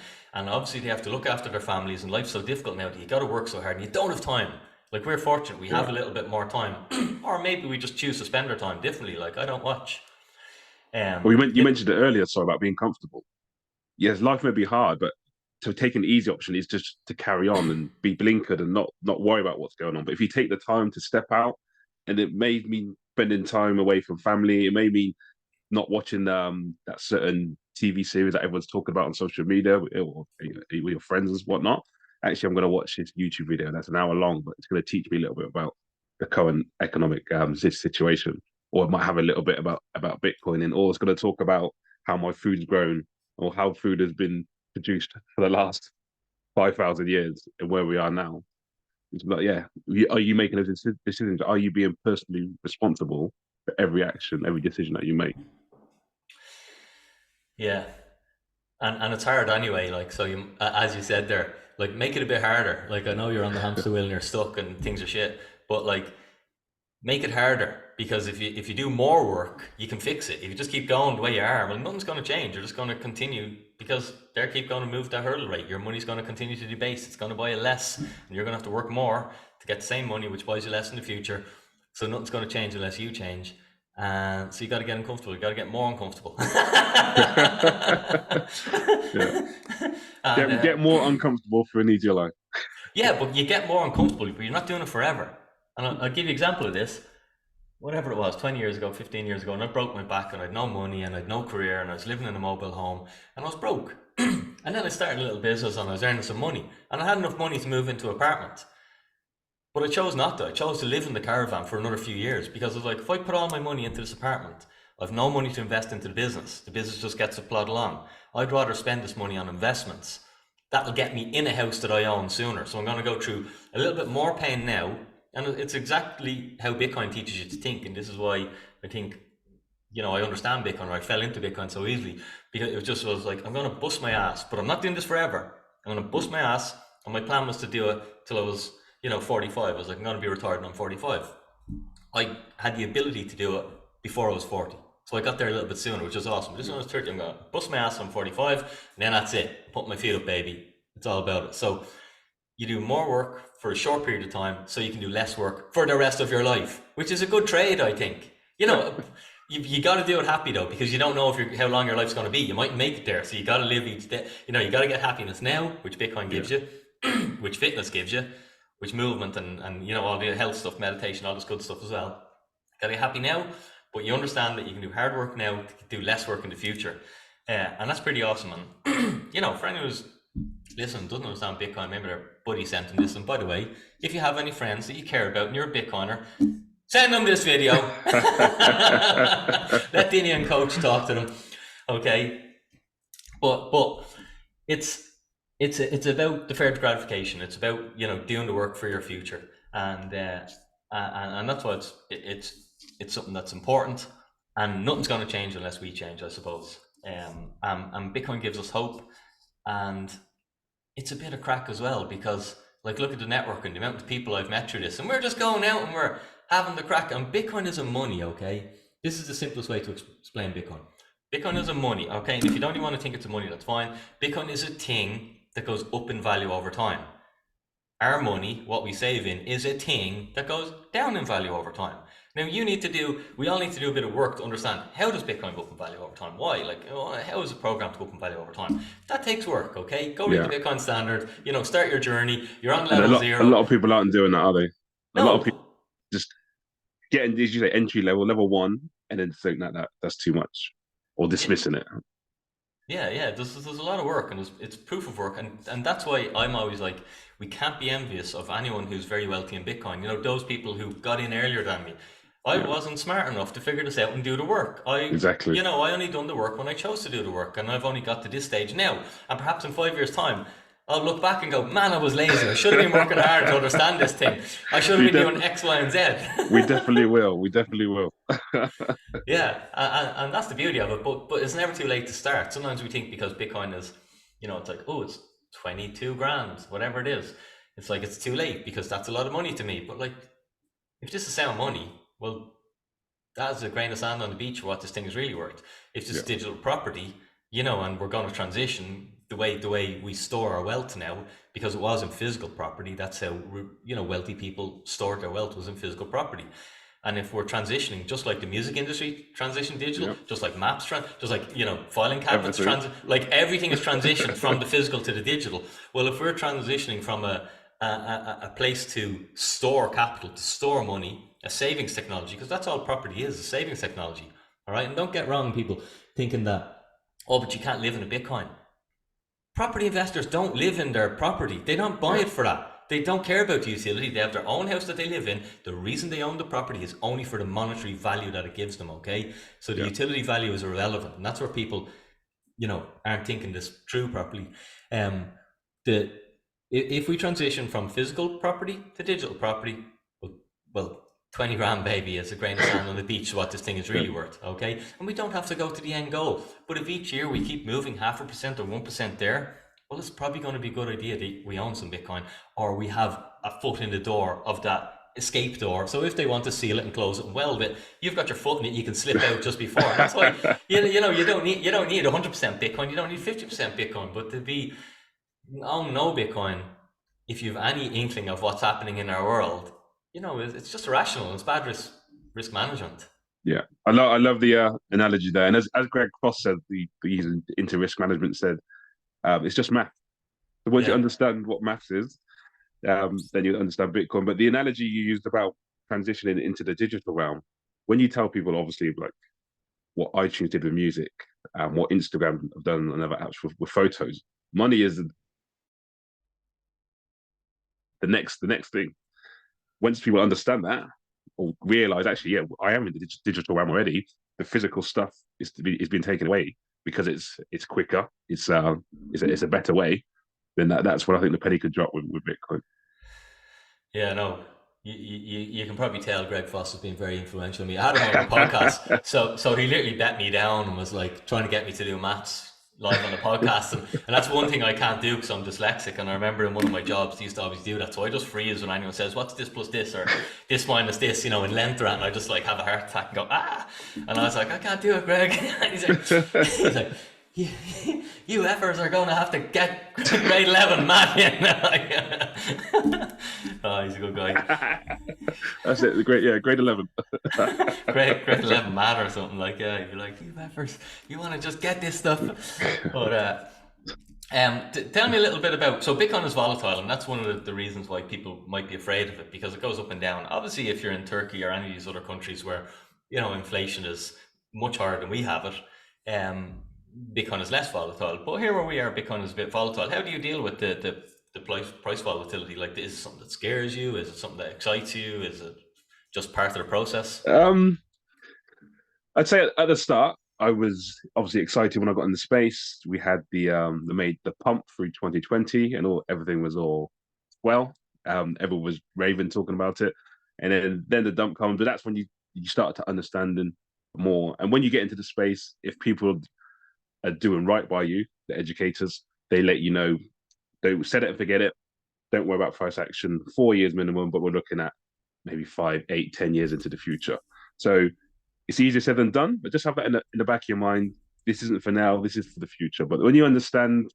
Speaker 1: obviously they have to look after their families, and life's so difficult now that you got to work so hard and you don't have time. Like we're fortunate, we have
Speaker 2: Yeah.
Speaker 1: a little bit more time, or maybe we just choose to spend our time differently. Like I don't watch.
Speaker 2: Well, you
Speaker 1: Yeah,
Speaker 2: mentioned it earlier, sorry, about being comfortable. Yes, life may be hard, but to take an easy option is just to carry on and be blinkered and not worry about what's going on. But if you take the time to step out, and it may mean spending time away from family, it may mean not watching that certain TV series that everyone's talking about on social media with your friends and whatnot. Actually, I'm going to watch this YouTube video that's an hour long, but it's going to teach me a little bit about the current economic situation, or it might have a little bit about Bitcoin, and or it's going to talk about how my food's grown or how food has been produced for the last 5,000 years and where we are now. It's like, yeah, are you making those decisions? Are you being personally responsible for every action, every decision that you make?
Speaker 1: yeah, and it's hard anyway. Like so, you as you said there, like make it a bit harder. Like I know you're on the hamster wheel and you're stuck and things are shit, but like make it harder, because if you do more work, you can fix it. If you just keep going the way you are, well, nothing's going to change. You're just going to continue, because they keep going to move that hurdle rate. Your money's going to continue to debase. It's going to buy you less, and you're going to have to work more to get the same money, which buys you less in the future. So nothing's going to change unless you change. And so you got to get uncomfortable. You got to get more uncomfortable.
Speaker 2: Yeah.
Speaker 1: And
Speaker 2: Get more uncomfortable for an easier life.
Speaker 1: yeah, but you get more uncomfortable, but you're not doing it forever. And I'll give you an example of this. Whatever it was, 20 years ago, 15 years ago, and I broke my back and I had no money and I had no career and I was living in a mobile home and I was broke. And then I started a little business and I was earning some money and I had enough money to move into an apartment. But I chose not to. I chose to live in the caravan for another few years, because I was like, if I put all my money into this apartment, I've no money to invest into the business. The business just gets to plod along. I'd rather spend this money on investments. That'll get me in a house that I own sooner. So I'm going to go through a little bit more pain now. And it's exactly how Bitcoin teaches you to think. And this is why I think, I understand Bitcoin, or I fell into Bitcoin so easily, because was like, I'm going to bust my ass, but I'm not doing this forever. I'm going to bust my ass. And my plan was to do it till I was, 45. I was like, I'm going to be retired and I'm 45. I had the ability to do it before I was 40. So I got there a little bit sooner, which was awesome. Just when I was 30, I'm going to bust my ass when I'm 45, and then that's it. Put my feet up, baby. It's all about it. So you do more work for a short period of time so you can do less work for the rest of your life, which is a good trade, I think. You got to do it happy though, because you don't know how long your life's going to be. You might make it there, so you got to live each day. You got to get happiness now, which Bitcoin gives you, which fitness gives you, which movement and all the health stuff, meditation, all this good stuff as well. Got to get happy now, but you understand that you can do hard work now to do less work in the future, and that's pretty awesome. And for anyone who's listening doesn't understand Bitcoin, maybe their buddy sent them this. And by the way, if you have any friends that you care about and you're a Bitcoiner, send them this video. Let Dinny and Coach talk to them. Okay, but it's about deferred gratification. It's about doing the work for your future, and that's why it's something that's important, and nothing's going to change unless we change, I suppose. And Bitcoin gives us hope, and it's a bit of crack as well, because look at the network and the amount of people I've met through this, and we're just going out and we're having the crack. And Bitcoin isn't money, okay? This is the simplest way to explain Bitcoin. Bitcoin isn't money, okay? And if you don't even want to think it's a money, that's fine. Bitcoin is a thing that goes up in value over time. Our money, what we save in, is a thing that goes down in value over time. Now we all need to do a bit of work to understand, how does Bitcoin go up in value over time? Why? How is a program to go up in value over time? That takes work, okay? Go read the Bitcoin Standard, start your journey. You're on level zero.
Speaker 2: A lot of people aren't doing that, are they? A lot of people
Speaker 1: No.
Speaker 2: just getting, as you say, entry level 1, and then think that's too much, or dismissing it.
Speaker 1: Yeah. There's a lot of work, and it's proof of work, and that's why I'm always like, we can't be envious of anyone who's very wealthy in Bitcoin. Those people who got in earlier than me. I wasn't smart enough to figure this out and do the work.
Speaker 2: Exactly.
Speaker 1: I only done the work when I chose to do the work, and I've only got to this stage now. And perhaps in 5 years' time, I'll look back and go, man, I was lazy. I should have been working hard to understand this thing. I should have been doing X, Y, and Z.
Speaker 2: We definitely will. We definitely will.
Speaker 1: Yeah, and that's the beauty of it. But it's never too late to start. Sometimes we think because Bitcoin is, it's like, oh, it's 22 grand, whatever it is. It's like, it's too late because that's a lot of money to me. But if this is sound money, well, that's a grain of sand on the beach for what this thing is really worth. If this is digital property, and we're going to transition the way we store our wealth now, because it wasn't physical property. That's how wealthy people stored their wealth, was in physical property. And if we're transitioning, just like the music industry transitioned digital, just like maps, just like filing cabinets, everything is transitioned from the physical to the digital. Well, if we're transitioning from a place to store capital, to store money, a savings technology, because that's all property is, a savings technology. All right, and don't get wrong, people thinking that, but you can't live in a Bitcoin. Property investors don't live in their property. They don't buy it for that. They don't care about the utility. They have their own house that they live in. The reason they own the property is only for the monetary value that it gives them, okay? So the utility value is irrelevant. And that's where people, aren't thinking this through properly. If we transition from physical property to digital property, well, 20 grand, baby, is a grain of sand on the beach, what this thing is really worth, okay? And we don't have to go to the end goal. But if each year we keep moving 0.5% or 1% there, well, it's probably going to be a good idea that we own some Bitcoin, or we have a foot in the door of that escape door. So if they want to seal it and close it and weld it, you've got your foot in it. You can slip out just before, and that's why you don't need 100% Bitcoin. You don't need 50% Bitcoin. But to be no Bitcoin, if you've any inkling of what's happening in our world, it's just irrational. It's bad risk management.
Speaker 2: Yeah, I love the analogy there. And as Greg Foss said, he's into risk management, said it's just math. So once you
Speaker 1: Yeah,
Speaker 2: understand what maths is, then you understand Bitcoin. But the analogy you used about transitioning into the digital realm, when you tell people, obviously, like what iTunes did with music, and what Instagram have done and other apps with photos, money is the next thing. Once people understand that or realize, actually, yeah, I am in the digital realm already. The physical stuff is being taken away because it's quicker. It's a better way. Then that's what I think the penny could drop with Bitcoin.
Speaker 1: yeah, no. You can probably tell Greg Foss has been very influential on me. I had him on my podcast, so he literally bet me down and was like trying to get me to do maths live on the podcast, and that's one thing I can't do because I'm dyslexic. And I remember in one of my jobs, he used to always do that. So I just freeze when anyone says, "What's this plus this?" or "this minus this," in length or and I just like have a heart attack and go ah. And I was like, "I can't do it, Greg." And he's like, you, you effers are going to have to get grade 11 math in. Oh, he's a good guy.
Speaker 2: That's it. The great, yeah, grade 11.
Speaker 1: Grade 11 math or something like, yeah, you're like, you effers, you want to just get this stuff. But tell me a little bit about, so Bitcoin is volatile, and that's one of the reasons why people might be afraid of it, because it goes up and down. Obviously, if you're in Turkey or any of these other countries where, inflation is much higher than we have it, Bitcoin is less volatile. But here where we are, Bitcoin is a bit volatile. How do you deal with the price volatility? Like, is it something that scares you? Is it something that excites you? Is it just part of the process?
Speaker 2: um, I'd say at the start, I was obviously excited when I got in the space. We had the pump through 2020, and everything was all well. Everyone was raving talking about it, and then the dump comes, but that's when you start to understand and more. And when you get into the space, if people are doing right by you, the educators, they let you know, don't set it and forget it. Don't worry about price action. 4 years minimum, but we're looking at maybe 5, 8, 10 years into the future. So it's easier said than done, but just have that in the back of your mind. This isn't for now. This is for the future. But when you understand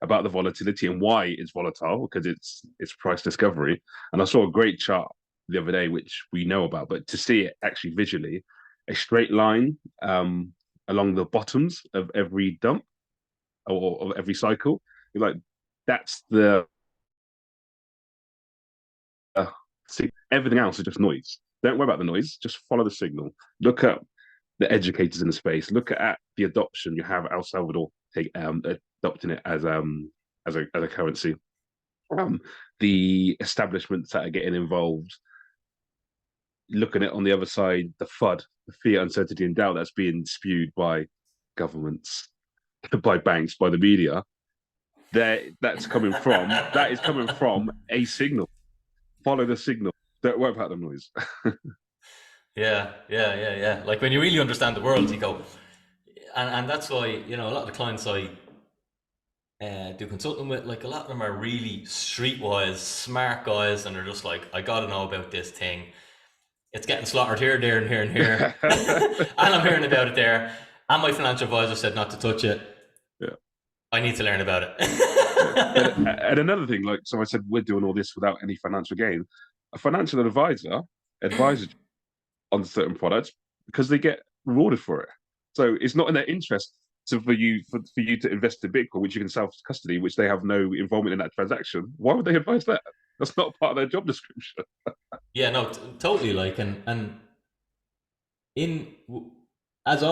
Speaker 2: about the volatility and why it's volatile, because it's price discovery. And I saw a great chart the other day, which we know about, but to see it actually visually, a straight line along the bottoms of every dump or of every cycle, you're like, that's the see, everything else is just noise. Don't worry about the noise. Just follow the signal. Look at the educators in the space. Look at the adoption. You have El Salvador adopting it as a currency. Um, the establishments that are getting involved. Looking at on the other side, the FUD, the fear, uncertainty, and doubt that's being spewed by governments, by banks, by the media. That is coming from a signal. Follow the signal. Don't worry about the noise.
Speaker 1: Yeah, yeah, yeah, yeah. Like when you really understand the world, you go, and that's why a lot of the clients I do consulting with, like a lot of them are really streetwise, smart guys, and they're just like, I gotta know about this thing. It's getting slaughtered here, there, and here, and here, and I'm hearing about it there. And my financial advisor said not to touch it.
Speaker 2: Yeah.
Speaker 1: I need to learn about
Speaker 2: Yeah.
Speaker 1: it.
Speaker 2: And another thing, like, so I said, we're doing all this without any financial gain. A financial advisor advises on certain products because they get rewarded for it. So it's not in their interest for you to invest in Bitcoin, which you can self custody, which they have no involvement in that transaction. Why would they advise that? That's not part of their job description.
Speaker 1: Yeah, no, totally. Like, and in as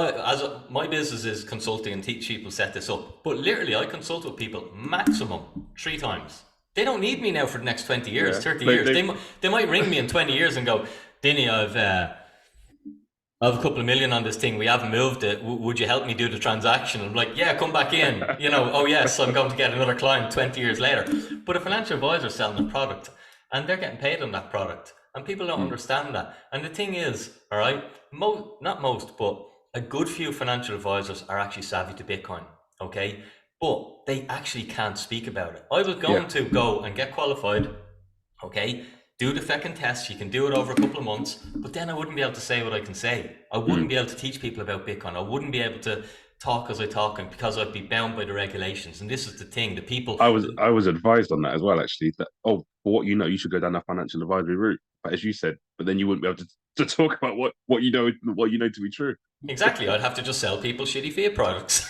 Speaker 1: my business is consulting and teach people set this up, but literally I consult with people maximum 3 times. They don't need me now for the next 20 years,
Speaker 2: Yeah,
Speaker 1: 30 years. They might ring me in 20 years and go, Dinny, I've a couple of million on this thing. We haven't moved it. Would you help me do the transaction? I'm like, yeah, come back in. Oh yes, I'm going to get another client 20 years later. But a financial advisor is selling a product and they're getting paid on that product. And people don't
Speaker 2: mm,
Speaker 1: understand that. And the thing is, all right, not most, but a good few financial advisors are actually savvy to Bitcoin. Okay. But they actually can't speak about it. I was
Speaker 2: yeah,
Speaker 1: going to go and get qualified. Okay. do the fucking test. You can do it over a couple of months, but then I wouldn't be able to say what I can say. I wouldn't
Speaker 2: Mm.
Speaker 1: be able to teach people about Bitcoin. I wouldn't be able to talk as I talk, and because I'd be bound by the regulations. And this is the thing: the people.
Speaker 2: I was advised on that as well, actually. That for what you know, you should go down the financial advisory route. But as you said, but then you wouldn't be able to talk about what you know to be true.
Speaker 1: Exactly, I'd have to just sell people shitty Fiat products.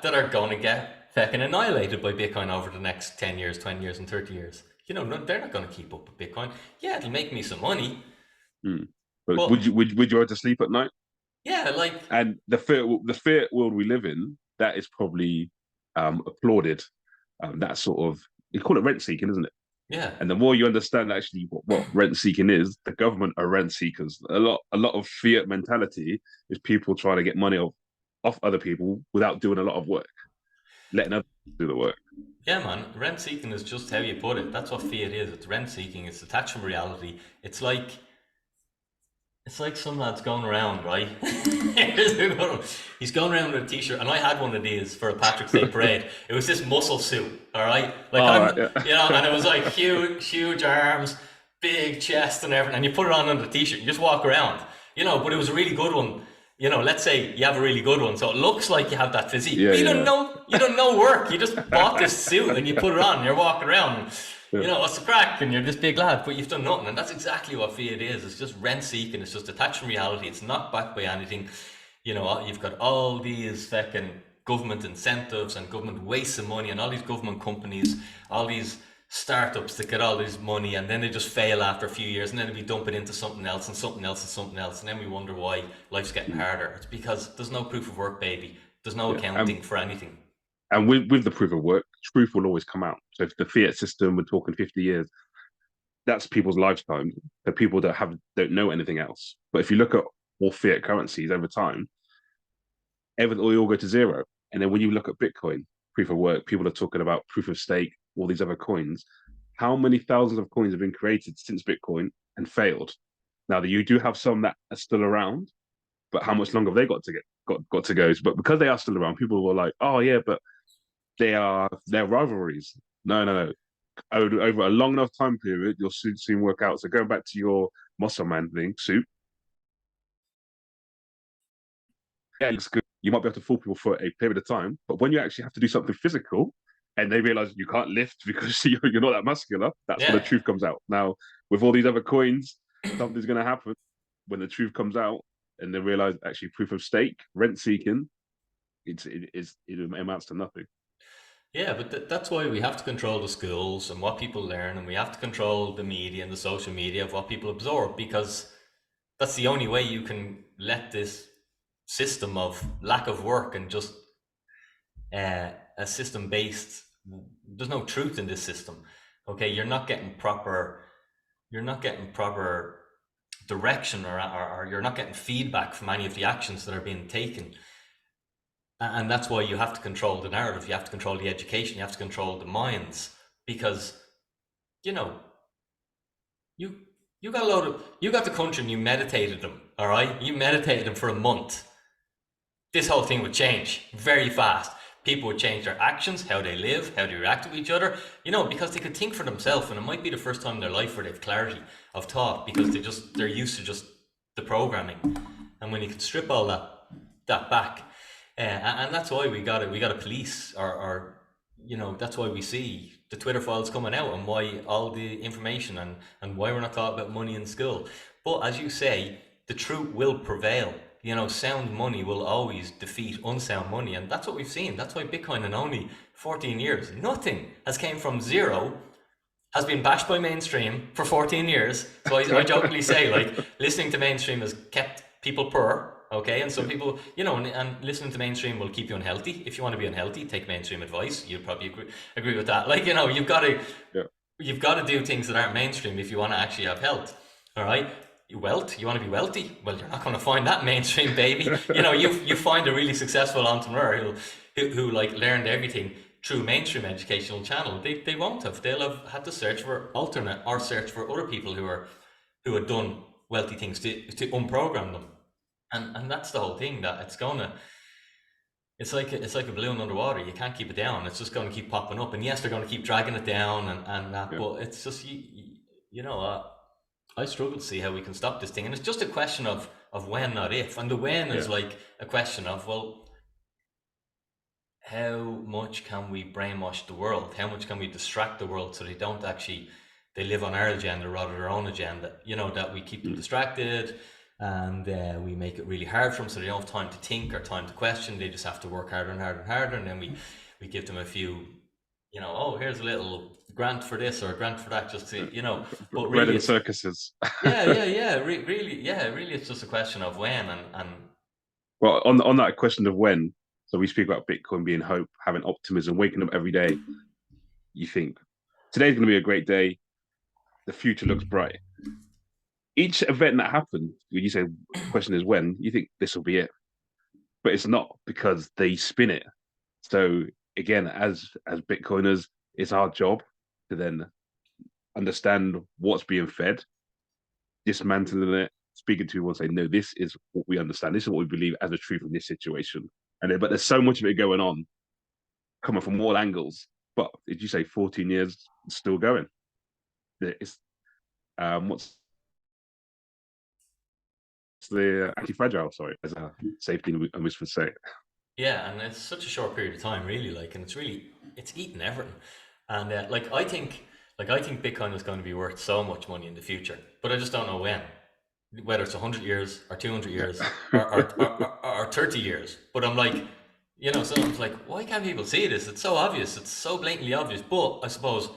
Speaker 1: That are going to get fucking annihilated by Bitcoin over the next 10 years, 20 years, and 30 years. They're not going to keep up with Bitcoin. Yeah, it'll make me some money,
Speaker 2: Mm. But would
Speaker 1: but
Speaker 2: you would you go to sleep at night?
Speaker 1: yeah, like,
Speaker 2: And the fear world we live in, that is probably applauded. That sort of, you call it rent seeking, isn't it?
Speaker 1: yeah.
Speaker 2: And the more you understand actually what rent seeking is, the government are rent seekers. A lot of fiat mentality is people trying to get money off other people without doing a lot of work, letting others do the work.
Speaker 1: Yeah, man, rent seeking is just how you put it. That's what fiat is. It's rent seeking. It's detached from reality. It's like some lad's going around, right? He's going around with a t-shirt, and I had one of these for a Patrick's Day parade. It was this muscle suit, all right? Like
Speaker 2: All right,
Speaker 1: and it was
Speaker 2: yeah.
Speaker 1: like huge arms, big chest, and everything. And you put it on under the t-shirt, you just walk around, but it was a really good one. Let's say you have a really good one, so it looks like you have that physique,
Speaker 2: Yeah,
Speaker 1: but
Speaker 2: yeah,
Speaker 1: you don't know work. You just bought this suit and you put it on, and you're walking around.
Speaker 2: yeah.
Speaker 1: What's the crack? And you're this big lad, but you've done nothing. And that's exactly what Fiat is. It's just rent seeking. It's just detached from reality. It's not backed by anything. You've got all these fucking government incentives and government wastes of money and all these government companies, all these startups that get all this money and then they just fail after a few years and then we dump it into something else and something else and something else. And then we wonder why life's getting
Speaker 2: Mm,
Speaker 1: harder. It's because there's no proof of work, baby. There's no
Speaker 2: yeah.
Speaker 1: accounting for anything.
Speaker 2: And with the proof of work, truth will always come out. So if the fiat system, we're talking 50 years, that's people's lifetime. The people that don't know anything else. But if you look at all fiat currencies over time, everything all go to zero. And then when you look at Bitcoin, proof of work, people are talking about proof of stake, all these other coins. How many thousands of coins have been created since Bitcoin and failed? Now you do have some that are still around, but how much longer have they got to go? But because they are still around, people were like, "Oh yeah, but they're rivalries." No, no, no. Over a long enough time period, you'll soon work out. So going back to your muscle man thing, suit, yeah, it looks good. You might be able to fool people for a period of time, but when you actually have to do something physical and they realize you can't lift because you're not that muscular, that's when the
Speaker 1: Yeah.
Speaker 2: truth comes out. Now, with all these other coins, something's going to happen when the truth comes out and they realize actually proof of stake, rent seeking, it amounts to nothing.
Speaker 1: Yeah, but that's why we have to control the schools and what people learn, and we have to control the media and the social media of what people absorb, because that's the only way you can let this system of lack of work and just a system based. There's no truth in this system. Okay, you're not getting proper direction, or you're not getting feedback from any of the actions that are being taken. And that's why you have to control the narrative, you have to control the education, you have to control the minds, because you know you you got the country and you meditated them, all right, you meditated them for a month. This whole thing would change very fast. People would change their actions, how they live, how they react to each other, because they could think for themselves, and it might be the first time in their life where they have clarity of thought, because they're used to just the programming. And when you can strip all that back, and that's why we got to police, or that's why we see the Twitter files coming out, and why all the information, and why we're not taught about money in school. But as you say, the truth will prevail. Sound money will always defeat unsound money, and that's what we've seen. That's why Bitcoin, in only 14 years, nothing has came from zero, has been bashed by mainstream for 14 years. So I jokingly say, like, listening to mainstream has kept people poor, okay? And some
Speaker 2: Yeah,
Speaker 1: people, and listening to mainstream will keep you unhealthy. If you want to be unhealthy, take mainstream advice. You'd probably agree with that. Like,
Speaker 2: yeah,
Speaker 1: you've got to do things that aren't mainstream if you want to actually have health. All right. Wealth. You want to be wealthy? Well, you're not going to find that mainstream, baby. You find a really successful entrepreneur who like learned everything through mainstream educational channel. They won't have. They'll have had to search for alternate, or search for other people who had done wealthy things to unprogram them. And that's the whole thing, that it's gonna it's like a balloon underwater. You can't keep it down. It's just going to keep popping up. And yes, they're going to keep dragging it down and that.
Speaker 2: Yeah,
Speaker 1: But it's just you know, I struggle to see how we can stop this thing. And it's just a question of when, not if. And the when is
Speaker 2: yeah.
Speaker 1: like a question of, well, how much can we brainwash the world? How much can we distract the world so they don't actually they live on our agenda rather than their own agenda? You know, that we keep them
Speaker 2: Mm.
Speaker 1: distracted and we make it really hard for them so they don't have time to think or time to question. They just have to work harder and harder and harder, and then we give them a few, you know, oh, here's a little grant for this or a grant for that, just to, you know. But
Speaker 2: Bread
Speaker 1: really,
Speaker 2: and
Speaker 1: it's
Speaker 2: circuses.
Speaker 1: really, yeah, really, it's just a question of when and
Speaker 2: Well, on that question of when, so we speak about Bitcoin being hope, having optimism, waking up every day. You think today's going to be a great day. The future looks bright. Each event that happened, when you say question is when, you think this will be it, but it's not because they spin it. So again, as Bitcoiners, it's our job to then understand what's being fed, dismantling it, speaking to people and saying, no, this is what we understand. This is what we believe as the truth in this situation. And then, but there's so much of it going on, coming from all angles. But did you say 14 years still going? It's what's the anti-fragile? Sorry, as a safety and was for say.
Speaker 1: yeah, and it's such a short period of time, really. Like, and it's really it's eating everything. And I think Bitcoin is going to be worth so much money in the future, but I just don't know when. Whether it's 100 years or 200 years or 30 years. But I'm like, you know, so I'm like, why can't people see this? It's so obvious. It's so blatantly obvious. But I suppose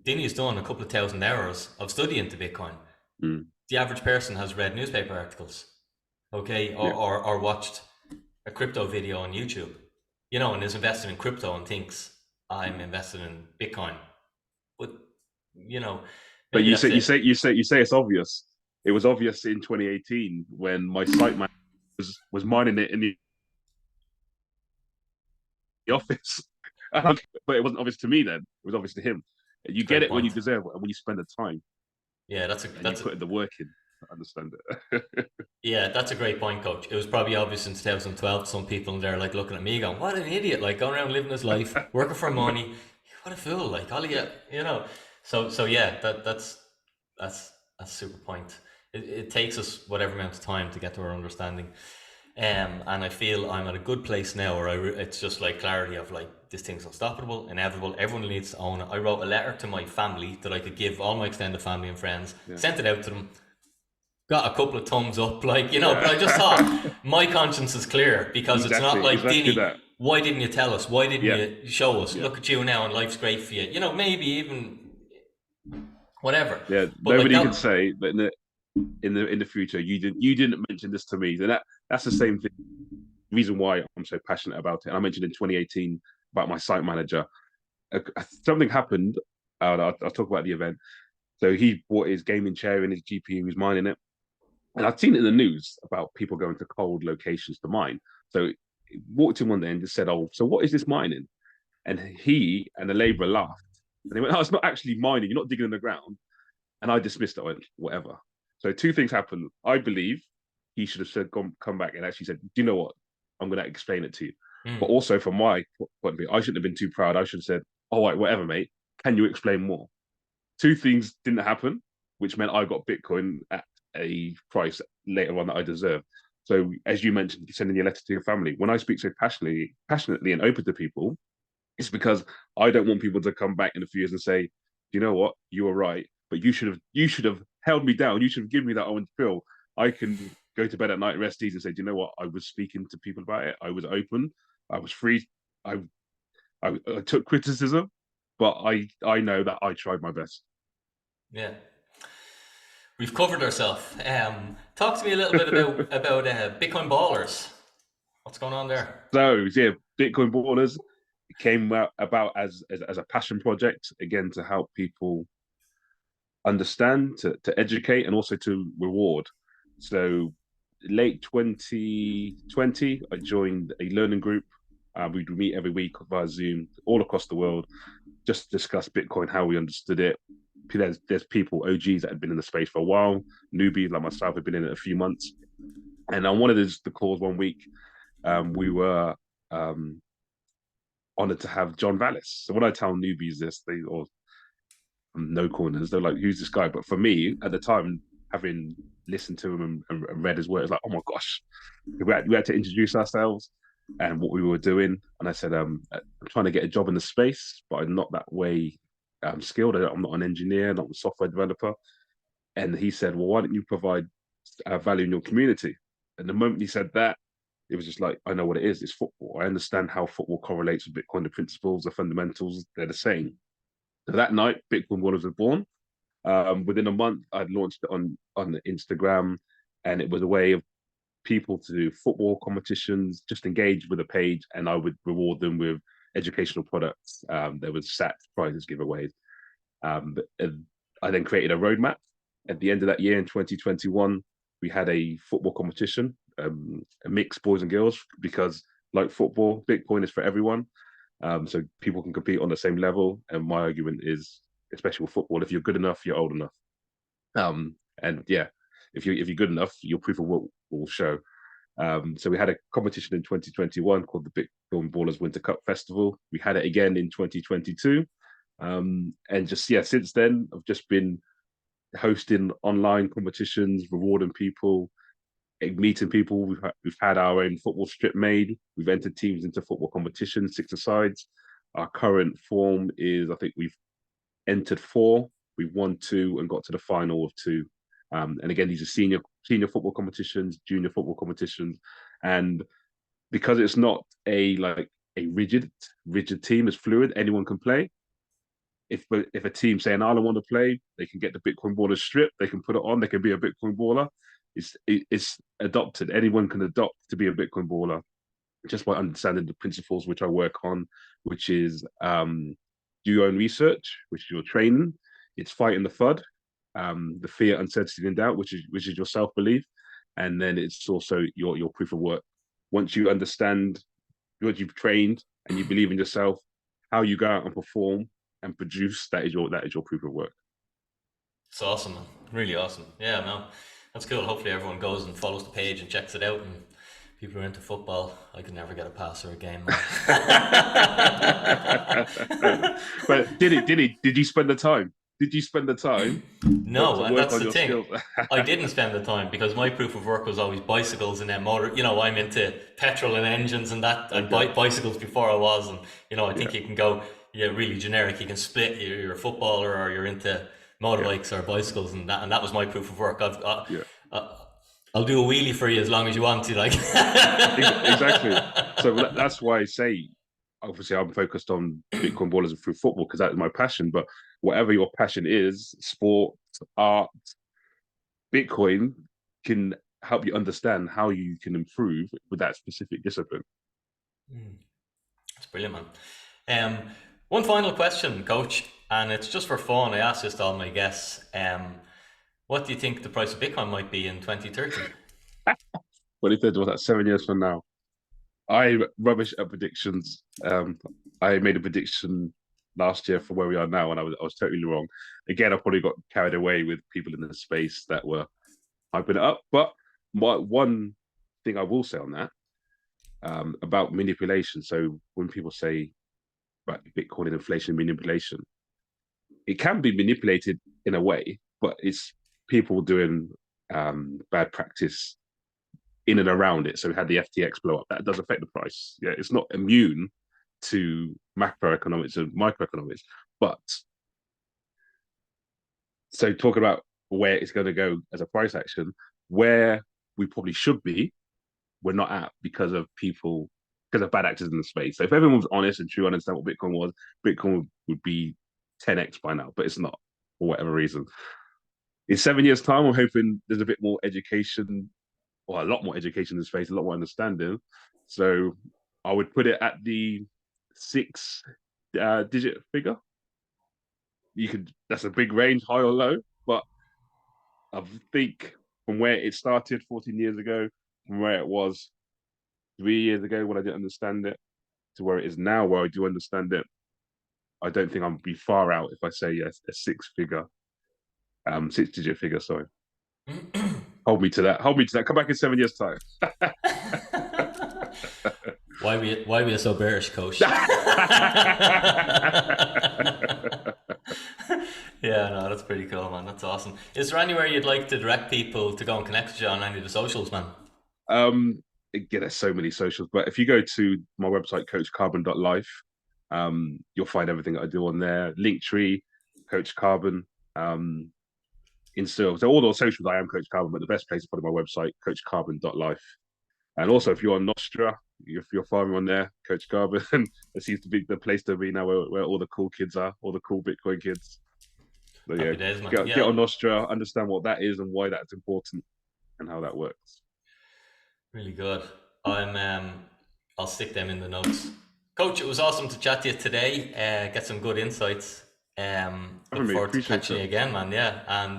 Speaker 1: Dinny's done a couple of thousand hours of study into Bitcoin.
Speaker 2: Mm,
Speaker 1: The average person has read newspaper articles, okay,
Speaker 2: yeah,
Speaker 1: or watched a crypto video on YouTube, you know, and is invested in crypto and thinks I'm invested in Bitcoin. But you know,
Speaker 2: but
Speaker 1: maybe that's it.
Speaker 2: you say it's obvious. It was obvious in 2018 when my site man was mining it in the office. But it wasn't obvious to me then. It was obvious to him.
Speaker 1: It's
Speaker 2: You
Speaker 1: a
Speaker 2: get
Speaker 1: great
Speaker 2: it when you
Speaker 1: point.
Speaker 2: deserve it and when you spend the time
Speaker 1: Yeah,
Speaker 2: and you
Speaker 1: that's a
Speaker 2: put in the work in to understand it.
Speaker 1: yeah, that's a great point, coach. It was probably obvious in 2012 to some people, and they're like looking at me going, "What an idiot! Like going around living his life, working for money. What a fool! Like all you know." So yeah, that's that's a super point. It takes us whatever amount of time to get to our understanding. And I feel I'm at a good place now where it's just like clarity of like this thing's unstoppable, inevitable. Everyone needs to own it. I wrote a letter to my family that I could give all my extended family and friends,
Speaker 2: Yeah,
Speaker 1: sent it out to them, got a couple of thumbs up, like, you know, but
Speaker 2: yeah,
Speaker 1: I just thought my conscience is clear because it's not like,
Speaker 2: exactly
Speaker 1: Dini,
Speaker 2: that.
Speaker 1: why didn't you tell us? Why didn't
Speaker 2: Yeah,
Speaker 1: you show us?
Speaker 2: yeah,
Speaker 1: Look at you now and life's great for you. You know, maybe even whatever.
Speaker 2: yeah.
Speaker 1: But like
Speaker 2: Nobody can
Speaker 1: that,
Speaker 2: say that in the future you didn't mention this to me. And that's the same thing. Reason why I'm so passionate about it. And I mentioned in 2018 about my site manager. Something happened. I'll talk about the event. So he bought his gaming chair and his GPU, he was mining it. And I'd seen it in the news about people going to cold locations to mine. So he walked in one day and just said, "Oh, so what is this mining?" And he and the labourer laughed. And they went, "Oh, it's not actually mining. You're not digging in the ground." And I dismissed it. I went, whatever. So two things happened. I believe he should have said, come back and actually said, "Do you know what? I'm going to explain it to you." But
Speaker 1: mm,
Speaker 2: also from my point of view, I shouldn't have been too proud. I should have said, "All right, whatever, mate. Can you explain more?" Two things didn't happen, which meant I got Bitcoin at a price later on that I deserved. So as you mentioned, sending your letter to your family. When I speak so passionately and open to people, it's because I don't want people to come back in a few years and say, "You know what? You were right, but you should have held me down. You should have given me that orange pill." I can go to bed at night, rest easy, and say, "Do you know what? I was speaking to people about it. I was open. I was free. I I took criticism, but I know that I tried my best."
Speaker 1: yeah, we've covered ourselves. Talk to me a little bit about Bitcoin ballers. What's going on there?
Speaker 2: So yeah, Bitcoin Borders came about as a passion project again to help people understand, to educate, and also to reward. So late 2020, I joined a learning group. We'd meet every week via Zoom all across the world, just to discuss Bitcoin, how we understood it. There's people, OGs that had been in the space for a while, newbies like myself have been in it a few months. And on one of the calls one week, we were honored to have John Vallis. So when I tell newbies this, they or no corners, they're like, "Who's this guy?" But for me at the time, having listened to him and read his work, it's like, "Oh my gosh!" We had to introduce ourselves and what we were doing. And I said, I'm trying to get a job in the space, but I'm not that way skilled. I'm not an engineer, not a software developer. And he said, well, why don't you provide value in your community? And the moment he said that, it was just like, I know what it is. It's football. I understand how football correlates with Bitcoin. The principles, the fundamentals, they're the same. So that night, Bitcoin Wallers was born. Within a month, I'd launched it on Instagram, and it was a way of people to do football competitions, just engage with a page, and I would reward them with educational products. There was sats, prizes, giveaways. But I then created a roadmap. At the end of that year in 2021, we had a football competition, a mix boys and girls, because like football, Bitcoin is for everyone. So people can compete on the same level. And my argument is, especially with football, if you're good enough, you're old enough. And yeah, if you're good enough, your proof of work will show. So we had a competition in 2021 called the Bitcoin Ballers Winter Cup Festival. We had it again in 2022. And just, yeah, since then, I've just been hosting online competitions, rewarding people, meeting people. We've had our own football strip made. We've entered teams into football competitions, 6-a-sides. Our current form is, I think we've entered 4. We've won 2 and got to the final of 2. And again, these are senior football competitions, junior football competitions, and because it's not a rigid team, it's fluid. Anyone can play. If a team saying I don't want to play, they can get the Bitcoin baller strip. They can put it on. They can be a Bitcoin baller. It's adopted. Anyone can adopt to be a Bitcoin baller just by understanding the principles which I work on, which is do your own research, which is your training. It's fighting the FUD, the fear, uncertainty, and doubt, which is your self belief, and then it's also your proof of work. Once you understand what you've trained and you believe in yourself, how you go out and perform and produce, that is your proof of work.
Speaker 1: It's awesome, man. Really awesome. Yeah, no, that's cool. Hopefully, everyone goes and follows the page and checks it out. And people are into football. I could never get a pass or a game, man.
Speaker 2: But did you spend the time? Did you spend the time to
Speaker 1: No, and
Speaker 2: work
Speaker 1: that's
Speaker 2: on
Speaker 1: the
Speaker 2: your
Speaker 1: thing.
Speaker 2: skills?
Speaker 1: I didn't spend the time because my proof of work was always bicycles and then motor. I'm into petrol and engines and that, and
Speaker 2: Okay,
Speaker 1: bicycles before I was. And I
Speaker 2: yeah,
Speaker 1: think you can go, yeah, really generic. You can split. You're a footballer or you're into
Speaker 2: yeah,
Speaker 1: motorbikes or bicycles, and that was my proof of work.
Speaker 2: yeah.
Speaker 1: I'll do a wheelie for you as long as you want to, like.
Speaker 2: Exactly. So that's why I say, obviously, I'm focused on Bitcoin ballers through football because that's my passion. But whatever your passion is, sport, art, Bitcoin can help you understand how you can improve with that specific discipline.
Speaker 1: It's brilliant, man. One final question, Coach, and it's just for fun. I ask this to all my guests. What do you think the price of Bitcoin might be in 2030?
Speaker 2: But if was that 7 years from now, I rubbish at predictions. I made a prediction last year for where we are now, and I was totally wrong. Again, I probably got carried away with people in the space that were hyping it up. But one thing I will say on that about manipulation. So when people say about Bitcoin and inflation manipulation, it can be manipulated in a way, but it's people doing bad practice in and around it. So we had the FTX blow up. That does affect the price. Yeah, it's not immune to macroeconomics and microeconomics. But so talking about where it's going to go as a price action, where we probably should be, we're not at because of bad actors in the space. So if everyone was honest and true, understand what Bitcoin was, Bitcoin would be 10x by now, but it's not for whatever reason. In 7 years' time, I'm hoping there's a bit more education, or a lot more education in the space, a lot more understanding. So I would put it at the 6 digit figure. That's a big range, high or low, but I think from where it started 14 years ago, from where it was 3 years ago when I didn't understand it, to where it is now where I do understand it, I don't think I'll be far out if I say yes, a 6 digit figure. Sorry, hold me to that. Hold me to that. Come back in 7 years' time.
Speaker 1: Why were you so bearish, coach? Yeah, no, that's pretty cool, man. That's awesome. Is there anywhere you'd like to direct people to go and connect with you on any of the socials, man?
Speaker 2: um, Again, there's so many socials, but if you go to my website, coachcarbon.life, you'll find everything that I do on there. Linktree, Coach Carbon, um, Insta. So all those socials, I am Coach Carbon, but the best place is probably my website, coachcarbon.life. And also, if you're on Nostra, if you're following on there, Coach Carbon, it seems to be the place to be now where all the cool kids are, all the cool Bitcoin kids. So yeah,
Speaker 1: Happy days, man.
Speaker 2: get
Speaker 1: Yeah,
Speaker 2: on Nostra, understand what that is and why that's important and how that works.
Speaker 1: really good. I'm I'll stick them in the notes. Coach, it was awesome to chat to you today. Get some good insights.
Speaker 2: I
Speaker 1: Look
Speaker 2: really
Speaker 1: forward to
Speaker 2: appreciate
Speaker 1: catching
Speaker 2: it.
Speaker 1: you again, man. Yeah, and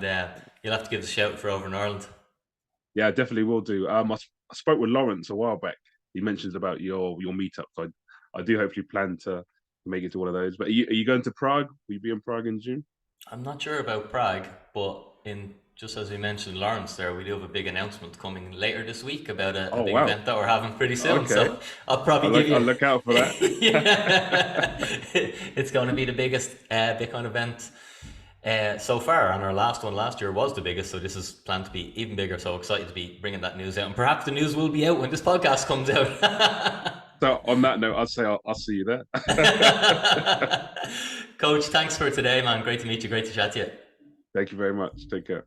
Speaker 1: you'll have to give us a shout for over in Ireland.
Speaker 2: Yeah, definitely will do. I spoke with Lawrence a while back. He mentions about your meetup. So I do hopefully plan to make it to one of those. But are you going to Prague? Will you be in Prague in June?
Speaker 1: I'm not sure about Prague, but in just as we mentioned Lawrence there, we do have a big announcement coming later this week about a
Speaker 2: Oh
Speaker 1: big
Speaker 2: wow.
Speaker 1: event that we're having pretty soon.
Speaker 2: Okay.
Speaker 1: So I'll probably give
Speaker 2: I'll
Speaker 1: you.
Speaker 2: look out for that.
Speaker 1: Yeah, it's going to be the biggest Bitcoin event so far, and our last one last year was the biggest. So this is planned to be even bigger. So excited to be bringing that news out, and perhaps the news will be out when this podcast comes out.
Speaker 2: So on that note, I'd say I'll see you there.
Speaker 1: Coach, thanks for today, man. Great to meet you. Great to chat to you.
Speaker 2: Thank you very much. Take care.